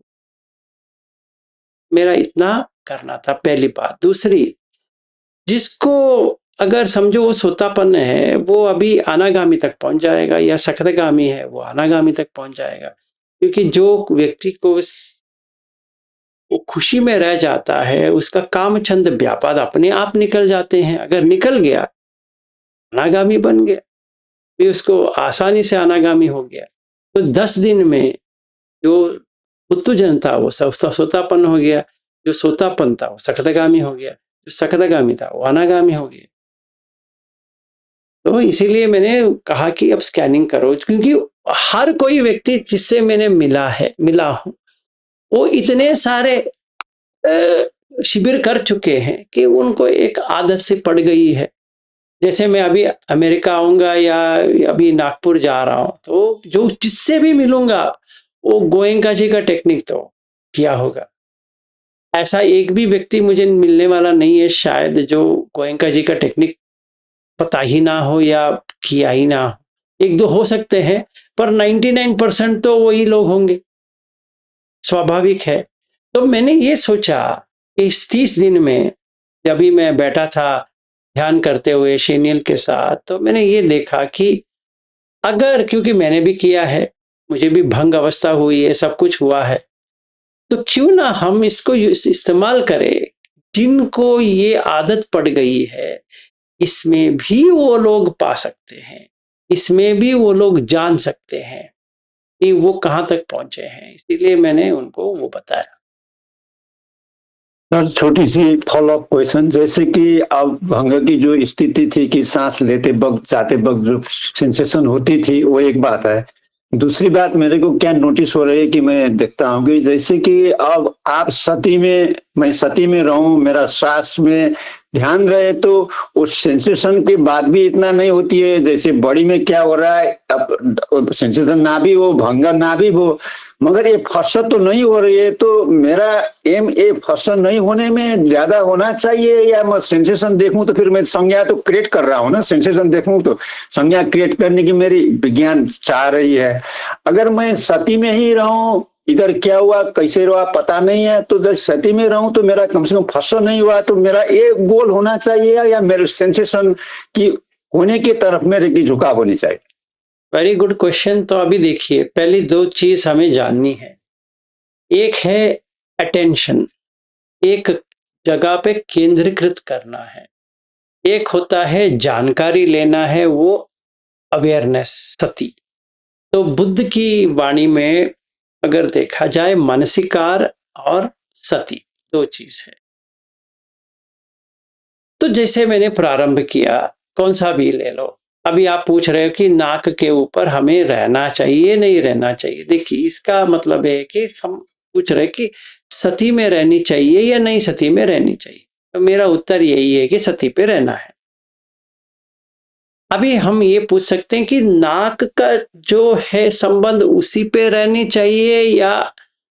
मेरा इतना करना था, पहली बात। दूसरी, जिसको अगर समझो वो सोतापन्न है, वो अभी अनागामी तक पहुंच जाएगा, या सकृतगामी है वो अनागामी तक पहुंच जाएगा। क्योंकि जो व्यक्ति को वो खुशी में रह जाता है, उसका काम छंद व्यापाद अपने आप निकल जाते हैं। अगर निकल गया, अनागामी बन गया, फिर उसको आसानी से अनागामी हो गया। तो 10 दिन में जो उत्तुजन था वो सोतापन्न हो गया, जो सोतापन्न था वो सकृतगामी हो गया, जो सकृतगामी था वो अनागामी हो गया। तो इसीलिए मैंने कहा कि अब स्कैनिंग करो, क्योंकि हर कोई व्यक्ति जिससे मैंने मिला हूं, वो इतने सारे शिविर कर चुके हैं कि उनको एक आदत से पड़ गई है। जैसे मैं अभी अमेरिका आऊंगा या अभी नागपुर जा रहा हूं, तो जो जिससे भी मिलूंगा वो गोयंका जी का टेक्निक तो किया होगा। ऐसा एक भी व्यक्ति मुझे मिलने वाला नहीं है शायद जो गोयंका जी का टेक्निक पता ही ना हो या किया ही ना हो। 1-2 हो सकते हैं, पर 99% तो वही लोग होंगे, स्वाभाविक है। तो मैंने ये सोचा कि इस 30 दिन में जब भी मैं बैठा था ध्यान करते हुए शेनियल के साथ, तो मैंने ये देखा कि अगर, क्योंकि मैंने भी किया है, मुझे भी भंग अवस्था हुई है, सब कुछ हुआ है, तो क्यों ना हम इसको इस्तेमाल करें। जिनको ये आदत पड़ गई है, इसमें भी वो लोग पा सकते हैं, इसमें भी वो लोग जान सकते हैं कि वो कहाँ तक पहुंचे हैं। इसीलिए मैंने उनको वो बताया। सर, छोटी सी फॉलोअप क्वेश्चन, जैसे कि अब भंग की जो स्थिति थी कि सांस लेते वक्त जाते वक्त जो सेंसेशन होती थी, वो एक बात है। दूसरी बात मेरे को क्या नोटिस हो रही है कि मैं देखता हूँ कि जैसे कि अब आप सती में, मैं सती में रहूं, मेरा श्वास में ध्यान रहे, तो उस सेंसेशन के बाद भी इतना नहीं होती है। जैसे बॉडी में क्या हो रहा है, अब सेंसेशन ना भी हो, भंग ना भी हो, मगर ये फर्स्ट तो नहीं हो रही है। तो मेरा एम ये फर्स्ट नहीं होने में ज्यादा होना चाहिए, या मैं सेंसेशन देखूं तो फिर मैं संज्ञा तो क्रिएट कर रहा हूं ना, सेंसेशन देखूं तो संज्ञा क्रिएट करने की मेरी विज्ञान चाह रही है। अगर मैं सती में ही रहूं, इधर क्या हुआ कैसे हुआ पता नहीं है, तो जब सती में रहूं तो मेरा कम से कम फर्स्ट नहीं हुआ, तो मेरा ये गोल होना चाहिए, या मेरे सेंसेशन की होने की तरफ मेरे की झुकाव होनी चाहिए। Very good question. तो अभी देखिए, पहली 2 चीज हमें जाननी है। एक है अटेंशन, एक जगह पे केंद्रीकृत करना है। एक होता है जानकारी लेना है, वो अवेयरनेस, सती। तो बुद्ध की वाणी में अगर देखा जाए, मानसिकार और सती 2 चीज है। तो जैसे मैंने प्रारंभ किया, कौन सा भी ले लो। अभी आप पूछ रहे हो कि नाक के ऊपर हमें रहना चाहिए नहीं रहना चाहिए। देखिए, इसका मतलब है कि हम पूछ रहे कि सती में रहनी चाहिए या नहीं सती में रहनी चाहिए। तो मेरा उत्तर यही है कि सती पे रहना है। अभी हम ये पूछ सकते हैं कि नाक का जो है संबंध उसी पे रहनी चाहिए या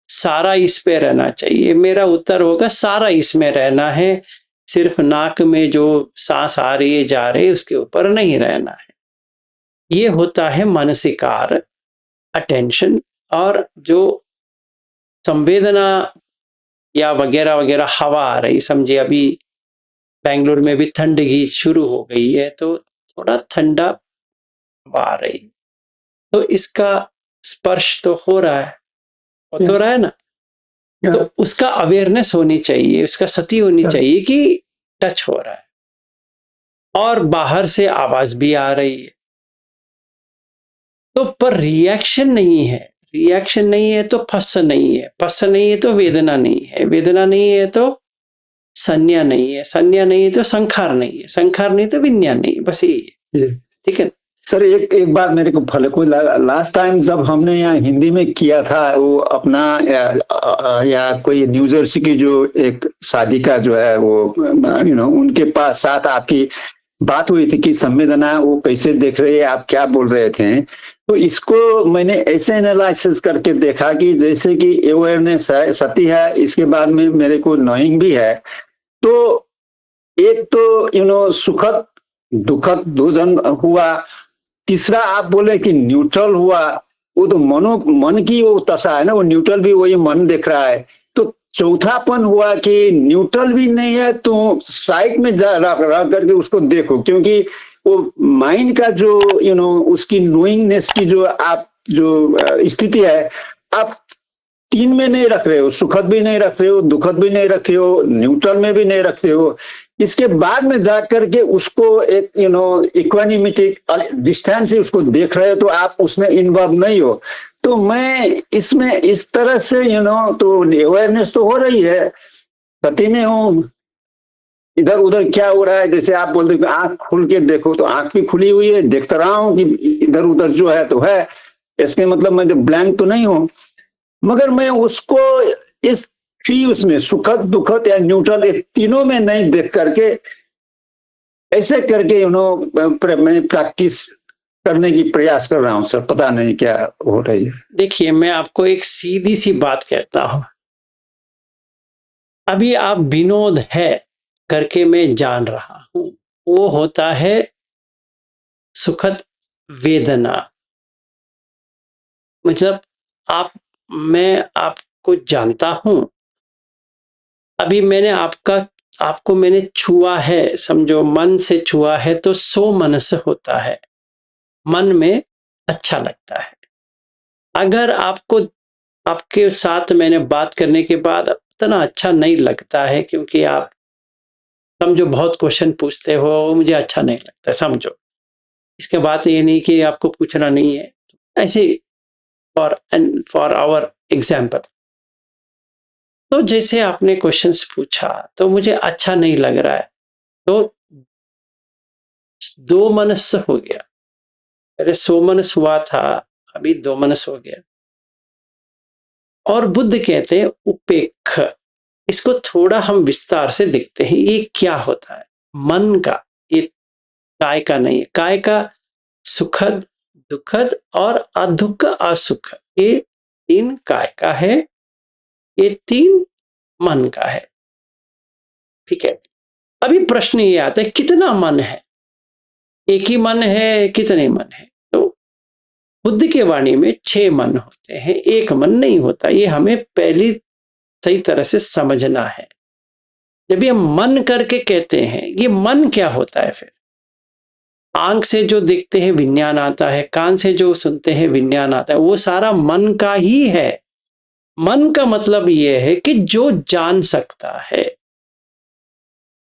सारा इस पे रहना चाहिए। मेरा उत्तर होगा सारा इसमें रहना है, सिर्फ नाक में जो सांस आ रही है जा रही है उसके ऊपर नहीं रहना है। ये होता है मानसिकार, अटेंशन, और जो संवेदना या वगैरह वगैरह हवा आ रही, समझिए अभी बेंगलुरु में भी ठंड ही शुरू हो गई है, तो थोड़ा ठंडा हवा आ रही, तो इसका स्पर्श तो हो रहा है, हो तो रहा है ना। तो उसका अवेयरनेस होनी चाहिए, उसका सती होनी चाहिए कि टच हो रहा है, और बाहर से आवाज भी आ रही है। तो पर रिएक्शन नहीं है, रिएक्शन नहीं है तो फस नहीं है, फस नहीं है तो वेदना नहीं है, वेदना नहीं है तो संज्ञा नहीं है, संज्ञा नहीं है तो संखार नहीं है, संखार नहीं तो विज्ञान नहीं है, बस यही है। ठीक है सर, एक बात मेरे को को लास्ट टाइम जब हमने यहाँ हिंदी में किया था वो अपना या कोई न्यू जर्सी की जो एक शादी का जो है वो उनके पास साथ आपकी बात हुई थी कि संवेदना वो कैसे देख रहे हैं, आप क्या बोल रहे थे। तो इसको मैंने ऐसे एनालिसिस करके देखा कि जैसे कि अवेयरनेस है, सती है, इसके बाद में मेरे को नोइंग भी है। तो एक तो सुखद दुखद दोजन हुआ, तीसरा आप बोले कि न्यूट्रल हुआ, वो तो मन की वो दशा है ना, वो न्यूट्रल भी वही मन देख रहा है। तो चौथापन हुआ कि न्यूट्रल भी नहीं है तो साइड में रह करके उसको देखो, क्योंकि वो माइंड का जो उसकी नोइंगनेस की जो आप जो स्थिति है, आप तीन में नहीं रख रहे हो, सुखद भी नहीं रख रहे हो, दुखद भी नहीं रख रहे हो, न्यूट्रल में भी नहीं रखते हो। इसके बाद में जाकर के उसको एक इक्वानिमिटी डिस्टेंस से उसको देख रहे हो, तो आप उसमें इन्वॉल्व नहीं हो। तो मैं इसमें इस तरह से तो अवेयरनेस तो हो रही है, सती में हूँ, इधर उधर क्या हो रहा है, जैसे आप बोलते हो आंख खुल के देखो, तो आंख भी खुली हुई है, देखता रहा हूँ कि इधर उधर जो है तो है, इसके मतलब मैं ब्लैंक तो नहीं हूँ। मगर मैं उसको इस उसमें सुखद दुखद या न्यूट्रल ये तीनों में नहीं देख करके ऐसे करके मैं प्रैक्टिस करने की प्रयास कर रहा हूं सर, पता नहीं क्या हो रही है। देखिए, मैं आपको एक सीधी सी बात कहता हूं, अभी आप विनोद है करके मैं जान रहा हूं, वो होता है सुखद वेदना। मतलब मैं आपको जानता हूं, अभी मैंने आपको मैंने छुआ है, समझो मन से छुआ है, तो सो मनस होता है, मन में अच्छा लगता है। अगर आपके साथ मैंने बात करने के बाद इतना अच्छा नहीं लगता है, क्योंकि आप समझो बहुत क्वेश्चन पूछते हो, मुझे अच्छा नहीं लगता, समझो। इसके बाद ये नहीं कि आपको पूछना नहीं है, ऐसे फॉर आवर एग्जाम्पल। तो जैसे आपने क्वेश्चंस पूछा तो मुझे अच्छा नहीं लग रहा है, तो दो मनस हो गया, पहले सो मनस हुआ था, अभी दो मनस हो गया। और बुद्ध कहते हैं उपेक्ष, इसको थोड़ा हम विस्तार से देखते हैं, ये क्या होता है। मन का, ये काय का नहीं है, काय का सुखद दुखद और अदुख असुख, ये तीन काय का है, ये तीन मन का है। ठीक है, अभी प्रश्न ये आता है कितना मन है, एक ही मन है, कितने मन है। तो बुद्ध के वाणी में 6 मन होते हैं, एक मन नहीं होता, ये हमें पहली सही तरह से समझना है। जब ये मन करके कहते हैं, ये मन क्या होता है फिर? आंख से जो देखते हैं विज्ञान आता है, कान से जो सुनते हैं विज्ञान आता है, वो सारा मन का ही है। मन का मतलब ये है कि जो जान सकता है,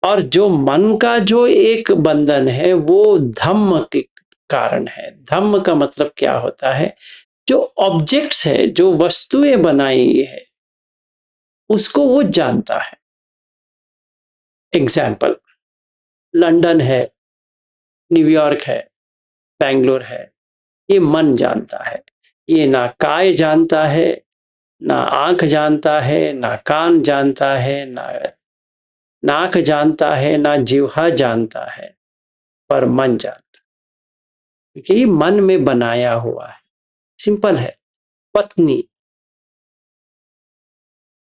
और जो मन का जो एक बंधन है वो धम्म के कारण है। धम्म का मतलब क्या होता है? जो ऑब्जेक्ट्स है, जो वस्तुएं बनाई है, उसको वो जानता है। एग्जाम्पल, लंदन है, न्यूयॉर्क है, बेंगलोर है, ये मन जानता है। ये ना काय जानता है, ना आंख जानता है, ना कान जानता है, ना नाक जानता है, ना जिह्वा जानता है, पर मन जानता है, क्योंकि ये मन में बनाया हुआ है। सिंपल है। पत्नी,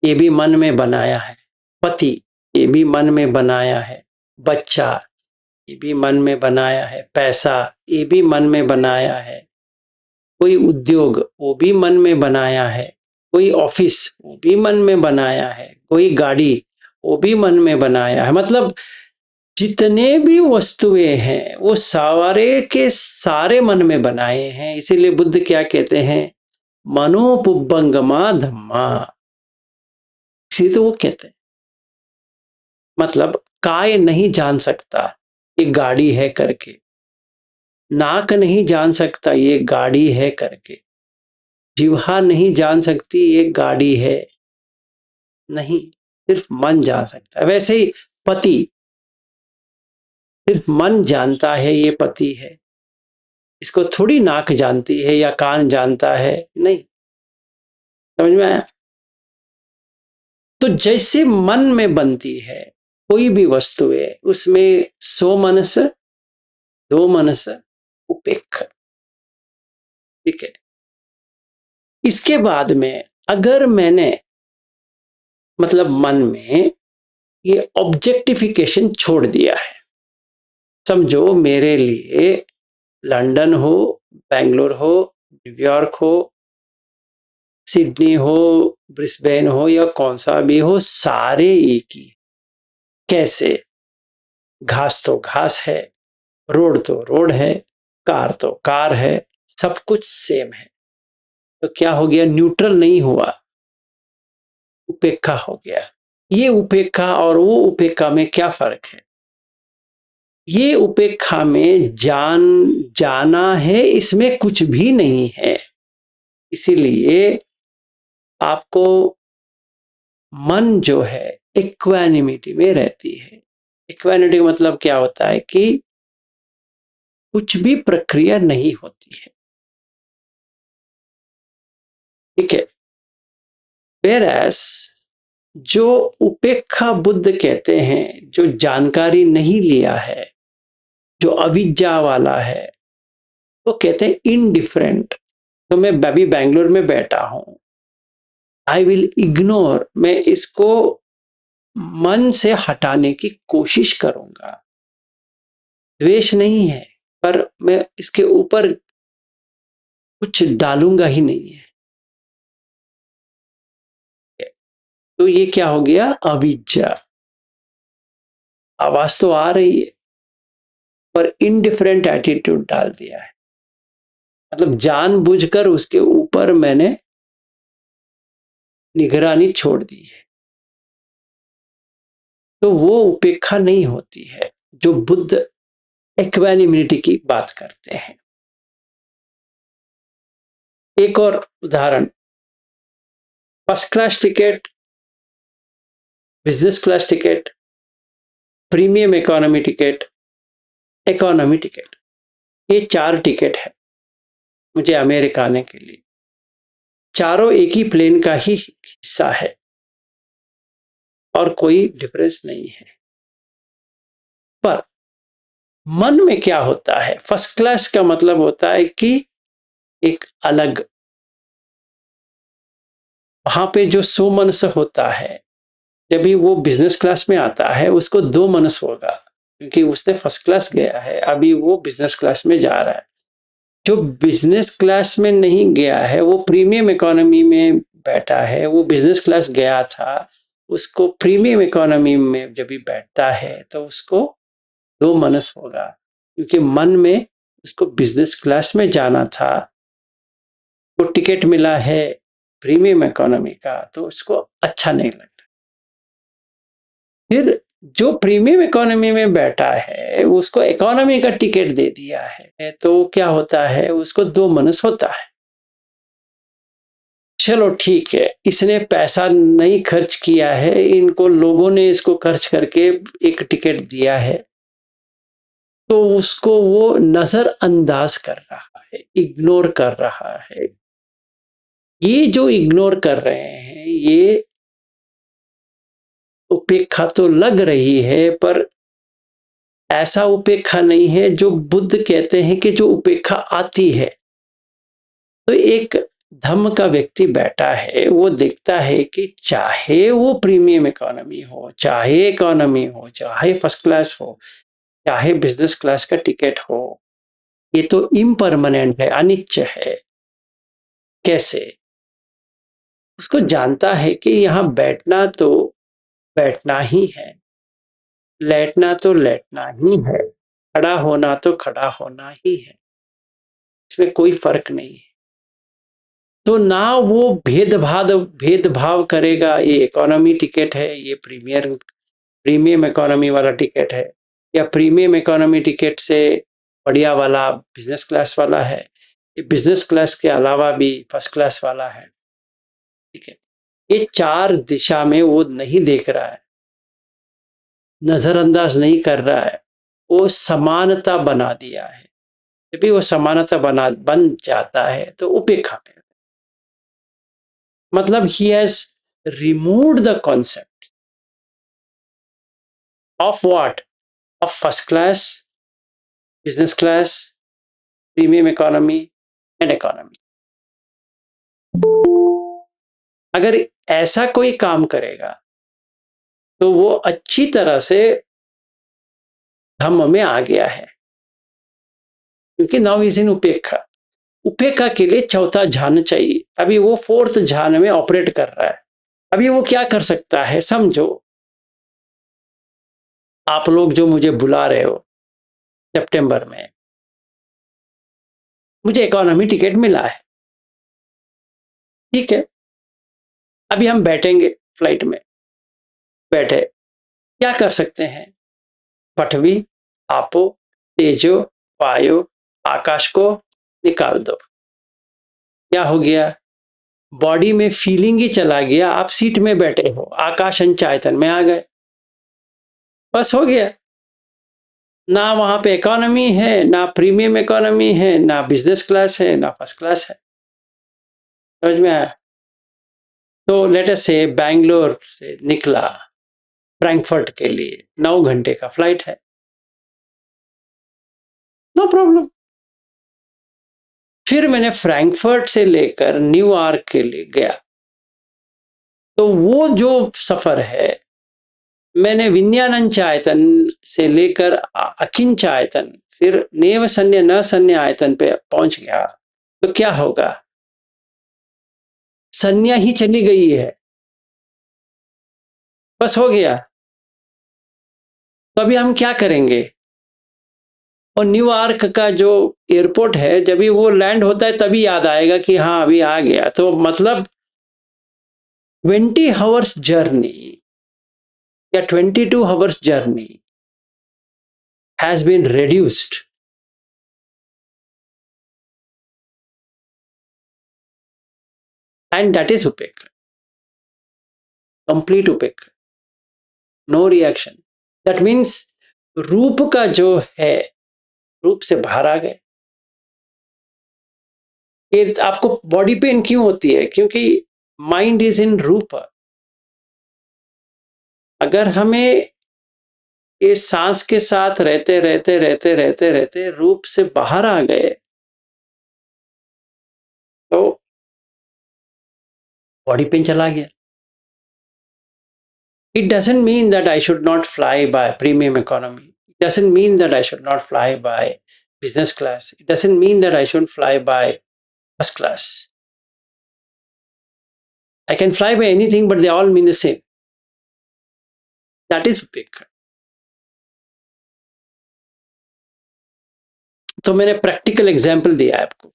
ये भी मन में बनाया है। पति, ये भी मन में बनाया है। बच्चा, ये भी मन में बनाया है। पैसा, ये भी मन में बनाया है। कोई उद्योग, वो भी मन में बनाया है। कोई ऑफिस, वो भी मन में बनाया है। कोई गाड़ी, वो भी मन में बनाया है। मतलब जितने भी वस्तुएं हैं वो सारे के सारे मन में बनाए हैं। इसीलिए बुद्ध क्या कहते हैं? मनोपुब्बंगमा धम्मा, इसी तो वो कहते हैं। मतलब काय नहीं जान सकता ये गाड़ी है करके, नाक नहीं जान सकता ये गाड़ी है करके, जिह्वा नहीं जान सकती ये गाड़ी है, नहीं, सिर्फ मन जान सकता है। वैसे ही पति, सिर्फ मन जानता है ये पति है, इसको थोड़ी नाक जानती है या कान जानता है, नहीं। समझ में आया? तो जैसे मन में बनती है कोई भी वस्तु है, उसमें सो मनस, दो मनस, उपेक्ष, ठीक है। इसके बाद में अगर मैंने मतलब मन में ये ऑब्जेक्टिफिकेशन छोड़ दिया है, समझो मेरे लिए लंदन हो, बेंगलोर हो, न्यूयॉर्क हो, सिडनी हो, ब्रिस्बेन हो या कौन सा भी हो, सारे एक ही। कैसे? घास तो घास है, रोड तो रोड है, कार तो कार है, सब कुछ सेम है। तो क्या हो गया? न्यूट्रल नहीं हुआ, उपेक्षा हो गया। ये उपेक्षा और वो उपेक्षा में क्या फर्क है? ये उपेक्षा में जाना है, इसमें कुछ भी नहीं है। इसीलिए आपको मन जो है इक्वानिमिटी में रहती है। इक्वानिमिटी का मतलब क्या होता है कि कुछ भी प्रक्रिया नहीं होती है, ठीक है। वेरएस जो उपेक्षा बुद्ध कहते हैं, जो जानकारी नहीं लिया है, जो अविद्या वाला है, वो कहते हैं इनडिफरेंट। तो मैं अभी बेंगलोर में बैठा हूं, आई विल इग्नोर, मैं इसको मन से हटाने की कोशिश करूंगा। द्वेष नहीं है, पर मैं इसके ऊपर कुछ डालूंगा ही नहीं है। तो ये क्या हो गया? अविद्या। आवाज तो आ रही है, पर इनडिफरेंट एटीट्यूड डाल दिया है। मतलब जानबूझकर उसके ऊपर मैंने निगरानी छोड़ दी है। तो वो उपेक्षा नहीं होती है जो बुद्ध इक्वानिमिटी की बात करते हैं। एक और उदाहरण, first class ticket, business class ticket, premium economy ticket, economy ticket, ये 4 टिकट है मुझे अमेरिका आने के लिए। चारों एक ही प्लेन का ही हिस्सा है और कोई डिफरेंस नहीं है। पर मन में क्या होता है? फर्स्ट क्लास का मतलब होता है कि एक अलग, वहां पे जो सो मनस होता है, जब भी वो बिजनेस क्लास में आता है उसको 2 मनस होगा, क्योंकि उसने फर्स्ट क्लास गया है, अभी वो बिजनेस क्लास में जा रहा है। जो बिजनेस क्लास में नहीं गया है, वो प्रीमियम इकोनॉमी में बैठा है, वो बिजनेस क्लास गया था, उसको प्रीमियम इकोनॉमी में जब भी बैठता है तो उसको 2 मनस होगा, क्योंकि मन में उसको बिजनेस क्लास में जाना था, वो टिकट मिला है प्रीमियम इकोनॉमी का, तो उसको अच्छा नहीं लग रहा। फिर जो प्रीमियम इकोनॉमी में बैठा है उसको इकोनॉमी का टिकट दे दिया है, तो क्या होता है? उसको 2 मनस होता है। चलो ठीक है, इसने पैसा नहीं खर्च किया है, इनको लोगों ने इसको खर्च करके एक टिकट दिया है, तो उसको वो नजरअंदाज कर रहा है, इग्नोर कर रहा है। ये जो इग्नोर कर रहे हैं, ये उपेक्षा तो लग रही है, पर ऐसा उपेक्षा नहीं है जो बुद्ध कहते हैं कि जो उपेक्षा आती है। तो एक धम्म का व्यक्ति बैठा है, वो देखता है कि चाहे वो प्रीमियम इकोनॉमी हो, चाहे इकोनॉमी हो, चाहे फर्स्ट क्लास हो, चाहे बिजनेस क्लास का टिकट हो, ये तो इम्परमानेंट है, अनित्य है। कैसे? उसको जानता है कि यहाँ बैठना तो बैठना ही है, लेटना तो लेटना ही है, खड़ा होना तो खड़ा होना ही है, इसमें कोई फर्क नहीं है। तो ना वो भेदभाव करेगा, ये इकोनॉमी टिकट है, ये प्रीमियम इकोनॉमी वाला टिकट है, या प्रीमियम इकोनॉमी टिकट से बढ़िया वाला बिजनेस क्लास वाला है, बिजनेस क्लास के अलावा भी फर्स्ट क्लास वाला है, ठीक है। ये 4 दिशा में वो नहीं देख रहा है, नजरअंदाज नहीं कर रहा है, वो समानता बना दिया है। जब भी वो समानता बन जाता है तो उपेक्षा में, मतलब he has removed the concept of what, of first class, business class, premium economy and economy. अगर ऐसा कोई काम करेगा तो वो अच्छी तरह से धम्म में आ गया है, क्योंकि नाउ इज इन उपेक्षा। उपेक्षा के लिए चौथा ध्यान चाहिए। अभी वो फोर्थ ध्यान में ऑपरेट कर रहा है। अभी वो क्या कर सकता है, समझो आप लोग जो मुझे बुला रहे हो सितंबर में, मुझे इकोनॉमी टिकट मिला है, ठीक है। अभी हम बैठेंगे फ्लाइट में, बैठे क्या कर सकते हैं, पृथ्वी, आपो, तेजो, वायु, आकाश को निकाल दो। क्या हो गया, बॉडी में फीलिंग ही चला गया, आप सीट में बैठे हो, आकाश अंचायतन में आ गए, बस हो गया। ना वहां पे इकोनॉमी है, ना प्रीमियम इकोनॉमी है, ना बिजनेस क्लास है, ना फर्स्ट क्लास है। समझ में आया? तो लेट अस से बैंगलोर से निकला फ्रैंकफर्ट के लिए, 9 घंटे का फ्लाइट है, नो प्रॉब्लम। फिर मैंने फ्रैंकफर्ट से लेकर न्यूयॉर्क के लिए गया, तो वो जो सफर है, मैंने विज्ञानंचायतन से लेकर अकिंचायतन, फिर नेव सन्य न सन्य आयतन पे पहुंच गया, तो क्या होगा, संज्ञा ही चली गई है, बस हो गया। तो अभी हम क्या करेंगे, और न्यूयॉर्क का जो एयरपोर्ट है, जब भी वो लैंड होता है तभी याद आएगा कि हाँ अभी आ गया। तो मतलब 20 आवर्स जर्नी या 22 hours journey has been reduced, and that is upekkha, complete upekkha, no reaction. That means रूप का जो है, रूप से बाहर आ गए। ये आपको बॉडी पेन क्यों होती है, क्योंकि माइंड इज इन रूप। अगर हमें ये सांस के साथ रहते रहते रहते रहते रहते रूप से बाहर आ गए, तो बॉडी पेन चला गया। It doesn't mean that I should not fly by premium economy. It doesn't mean that I should not fly by business class. It doesn't mean that I should fly by first class. I can fly by anything, but they all mean the same. That is big. तो मैंने practical example दिया है आपको।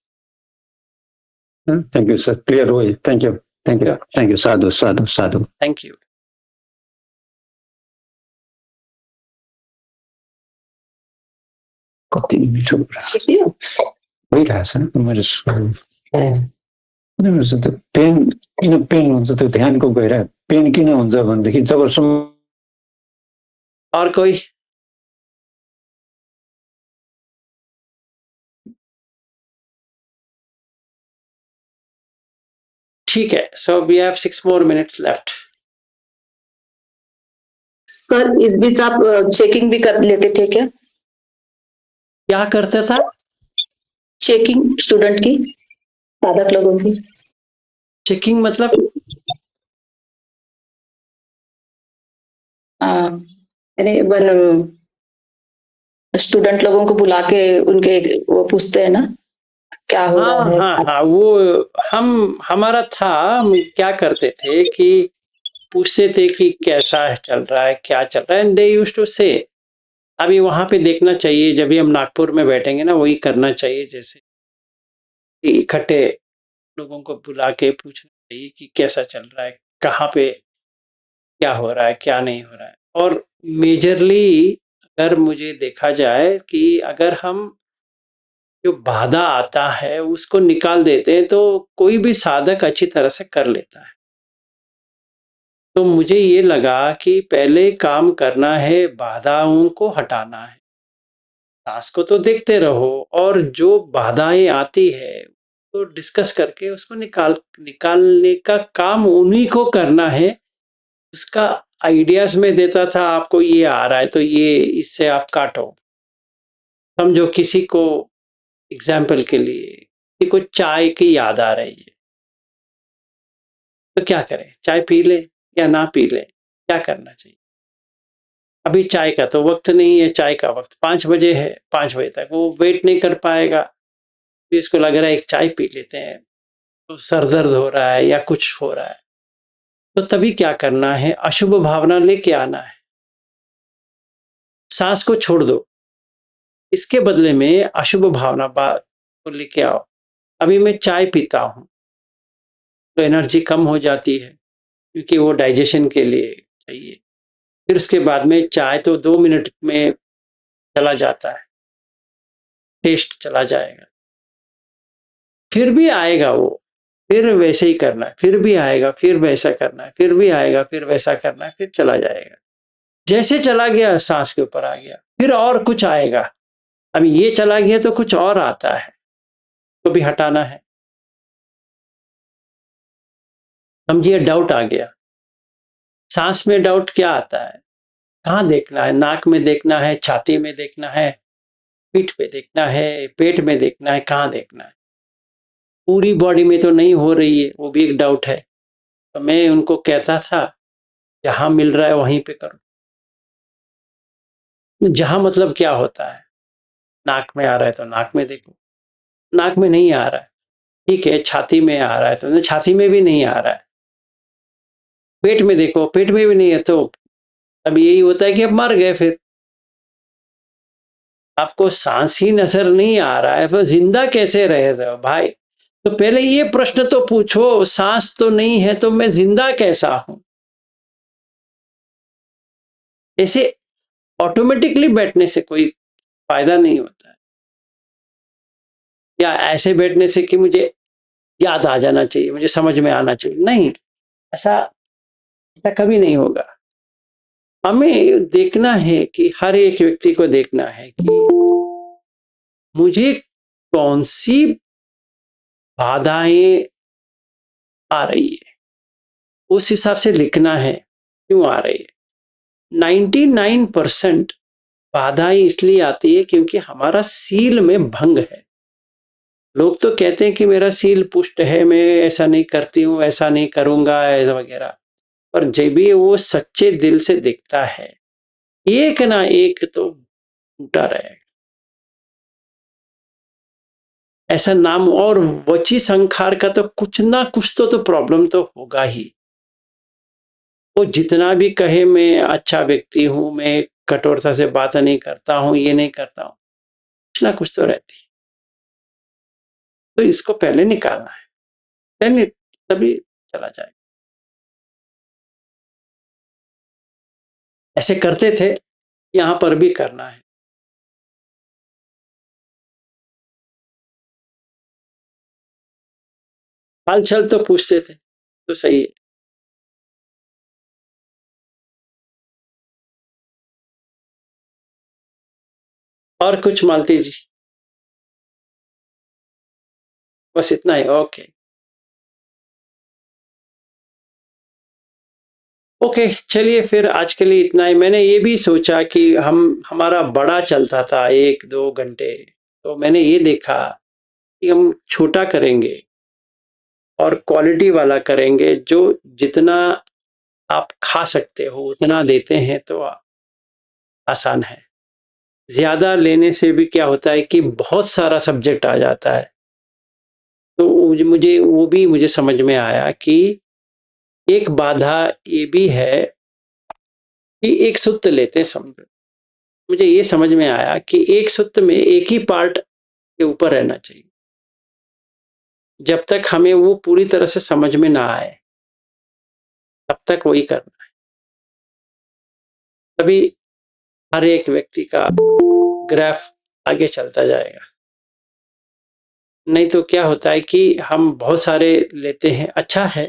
Thank you sir, clear हुई। Thank you, thank you, thank you. Sadhu Sadhu Sadhu. Thank you. कति मिठो भइरहेछ मैले पेन किन पेन हुन्छ, त्यो ध्यानको गएर पेन किन हुन्छ भनेदेखि जबसम्म। और कोई? ठीक है, so we have 6 more minutes left. Sir इस बीच आप चेकिंग भी कर लेते थे क्या? क्या करता था? चेकिंग स्टूडेंट की, साधक लोगों की। चेकिंग मतलब? अरे स्टूडेंट लोगों को बुला के उनके वो पूछते हैं ना क्या हो रहा है। हाँ, वो हमारा था। हम क्या करते थे कि पूछते थे कि कैसा चल रहा है, क्या चल रहा है, एंड दे यूज्ड टू से। अभी वहां पे देखना चाहिए, जब भी हम नागपुर में बैठेंगे ना, वही करना चाहिए, जैसे इकट्ठे लोगों को बुला के पूछना चाहिए कि कैसा चल रहा है, कहाँ पे क्या हो रहा है, क्या नहीं हो रहा है। और मेजरली अगर मुझे देखा जाए कि अगर हम जो बाधा आता है उसको निकाल देते हैं तो कोई भी साधक अच्छी तरह से कर लेता है। तो मुझे ये लगा कि पहले काम करना है, बाधाओं को हटाना है। साँस को तो देखते रहो और जो बाधाएँ आती है तो डिस्कस करके उसको निकालने का काम उन्हीं को करना है। उसका आइडियाज़ मैं देता था, आपको ये आ रहा है तो ये इससे आप काटो। समझो किसी को एग्ज़ाम्पल के लिए किसी को चाय की याद आ रही है, तो क्या करें? चाय पी ले या ना पी ले? क्या करना चाहिए? अभी चाय का तो वक़्त नहीं है, चाय का वक़्त 5 बजे है, 5 बजे तक वो वेट नहीं कर पाएगा। फिर इसको लग रहा है एक चाय पी लेते हैं, तो सर दर्द हो रहा है या कुछ हो रहा है। तो तभी क्या करना है, अशुभ भावना लेके आना है। साँस को छोड़ दो, इसके बदले में अशुभ भावना बात को लेके आओ। अभी मैं चाय पीता हूँ, तो एनर्जी कम हो जाती है क्योंकि वो डाइजेशन के लिए चाहिए। फिर उसके बाद में चाय तो 2 मिनट में चला जाता है, टेस्ट चला जाएगा। फिर भी आएगा वो, फिर वैसे ही करना है, फिर भी आएगा, फिर वैसा करना है, फिर भी आएगा, फिर वैसा करना है, फिर चला जाएगा। जैसे चला गया साँस के ऊपर आ गया, फिर और कुछ आएगा। अब ये चला गया तो कुछ और आता है, तो भी हटाना है। समझिए डाउट आ गया। साँस में डाउट क्या आता है? कहाँ देखना है? नाक में देखना है, छाती में देखना है, पीठ पे देखना है, पेट में देखना है, कहाँ देखना है? पूरी बॉडी में तो नहीं हो रही है, वो भी एक डाउट है। तो मैं उनको कहता था, जहाँ मिल रहा है वहीं पे करो। जहाँ मतलब क्या होता है? नाक में आ रहा है तो नाक में देखो। नाक में नहीं आ रहा है, ठीक है, छाती में आ रहा है तो छाती में भी नहीं आ रहा है। पेट में देखो, पेट में भी नहीं है तो अब यही होता है कि अब मर गए फिर। आपको सांस ही नजर नहीं आ रहा है, फिर जिंदा कैसे रह रहे हो भाई? तो पहले ये प्रश्न तो पूछो, सांस तो नहीं है तो मैं जिंदा कैसा हूं? ऐसे ऑटोमेटिकली बैठने से कोई फायदा नहीं होता है, या ऐसे बैठने से कि मुझे याद आ जाना चाहिए, मुझे समझ में आना चाहिए, नहीं, ऐसा ऐसा कभी नहीं होगा। हमें देखना है कि हर एक व्यक्ति को देखना है कि मुझे कौन सी बाधाएं आ रही है, उस हिसाब से लिखना है क्यों आ रही है। 99% बाधाएं इसलिए आती है क्योंकि हमारा सील में भंग है। लोग तो कहते हैं कि मेरा सील पुष्ट है, मैं ऐसा नहीं करती हूँ, ऐसा नहीं करूंगा, ऐसा वगैरह। पर जब भी वो सच्चे दिल से दिखता है, एक ना एक तो टूटा रहेगा। ऐसा नाम और वची संखार का तो कुछ ना कुछ तो प्रॉब्लम तो होगा ही। वो जितना भी कहे मैं अच्छा व्यक्ति हूं, मैं कठोरता से बात नहीं करता हूं, ये नहीं करता हूं, कुछ ना कुछ तो रहती है। तो इसको पहले निकालना है, पहले तभी चला जाएगा। ऐसे करते थे, यहां पर भी करना है। हाल चाल तो पूछते थे, तो सही है। और कुछ मालती जी? बस इतना ही, ओके। ओके, चलिए फिर आज के लिए इतना ही। मैंने ये भी सोचा कि हमारा बड़ा चलता था 1-2 घंटे, तो मैंने ये देखा कि हम छोटा करेंगे और क्वालिटी वाला करेंगे। जो जितना आप खा सकते हो उतना देते हैं तो आसान है। ज्यादा लेने से भी क्या होता है कि बहुत सारा सब्जेक्ट आ जाता है। तो मुझे समझ में आया कि एक बाधा ये भी है कि एक सूत्र लेते हैं, समझो। मुझे ये समझ में आया कि एक सूत्र में एक ही पार्ट के ऊपर रहना चाहिए। जब तक हमें वो पूरी तरह से समझ में ना आए, तब तक वही करना है। तभी हर एक व्यक्ति का ग्राफ आगे चलता जाएगा। नहीं तो क्या होता है कि हम बहुत सारे लेते हैं, अच्छा है,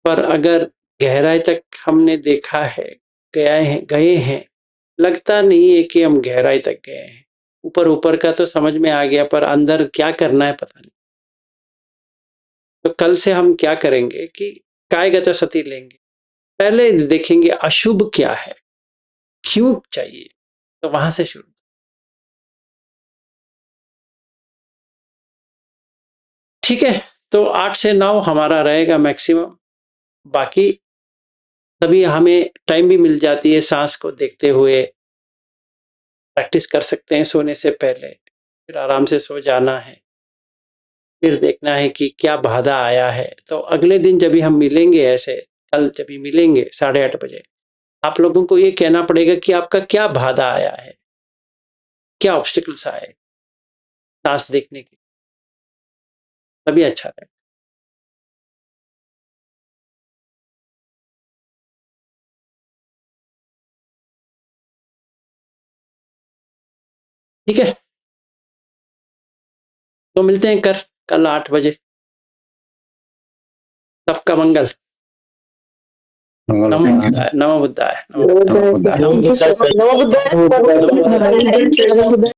पर अगर गहराई तक हमने देखा है, गए हैं, लगता नहीं है कि हम गहराई तक गए हैं। ऊपर-ऊपर का तो समझ में आ गया, पर अंदर क्या करना है पता नहीं। तो कल से हम क्या करेंगे कि कायगत सती लेंगे। पहले देखेंगे अशुभ क्या है, क्यों चाहिए, तो वहां से शुरू। ठीक है, तो 8 से 9 हमारा रहेगा मैक्सिमम। बाकी तभी हमें टाइम भी मिल जाती है सांस को देखते हुए, प्रैक्टिस कर सकते हैं सोने से पहले, फिर आराम से सो जाना है। फिर देखना है कि क्या बाधा आया है, तो अगले दिन जब भी हम मिलेंगे, ऐसे कल जब भी मिलेंगे 8:30 बजे, आप लोगों को ये कहना पड़ेगा कि आपका क्या बाधा आया है, क्या ऑब्स्टिकल्स आए सांस देखने के, तभी अच्छा रहेगा। ठीक है, तो मिलते हैं कल 8 बजे। सबका मंगल। नमो बुद्धाय, नमो बुद्धाय, नमो बुद्धाय। नमो बुद्धाय।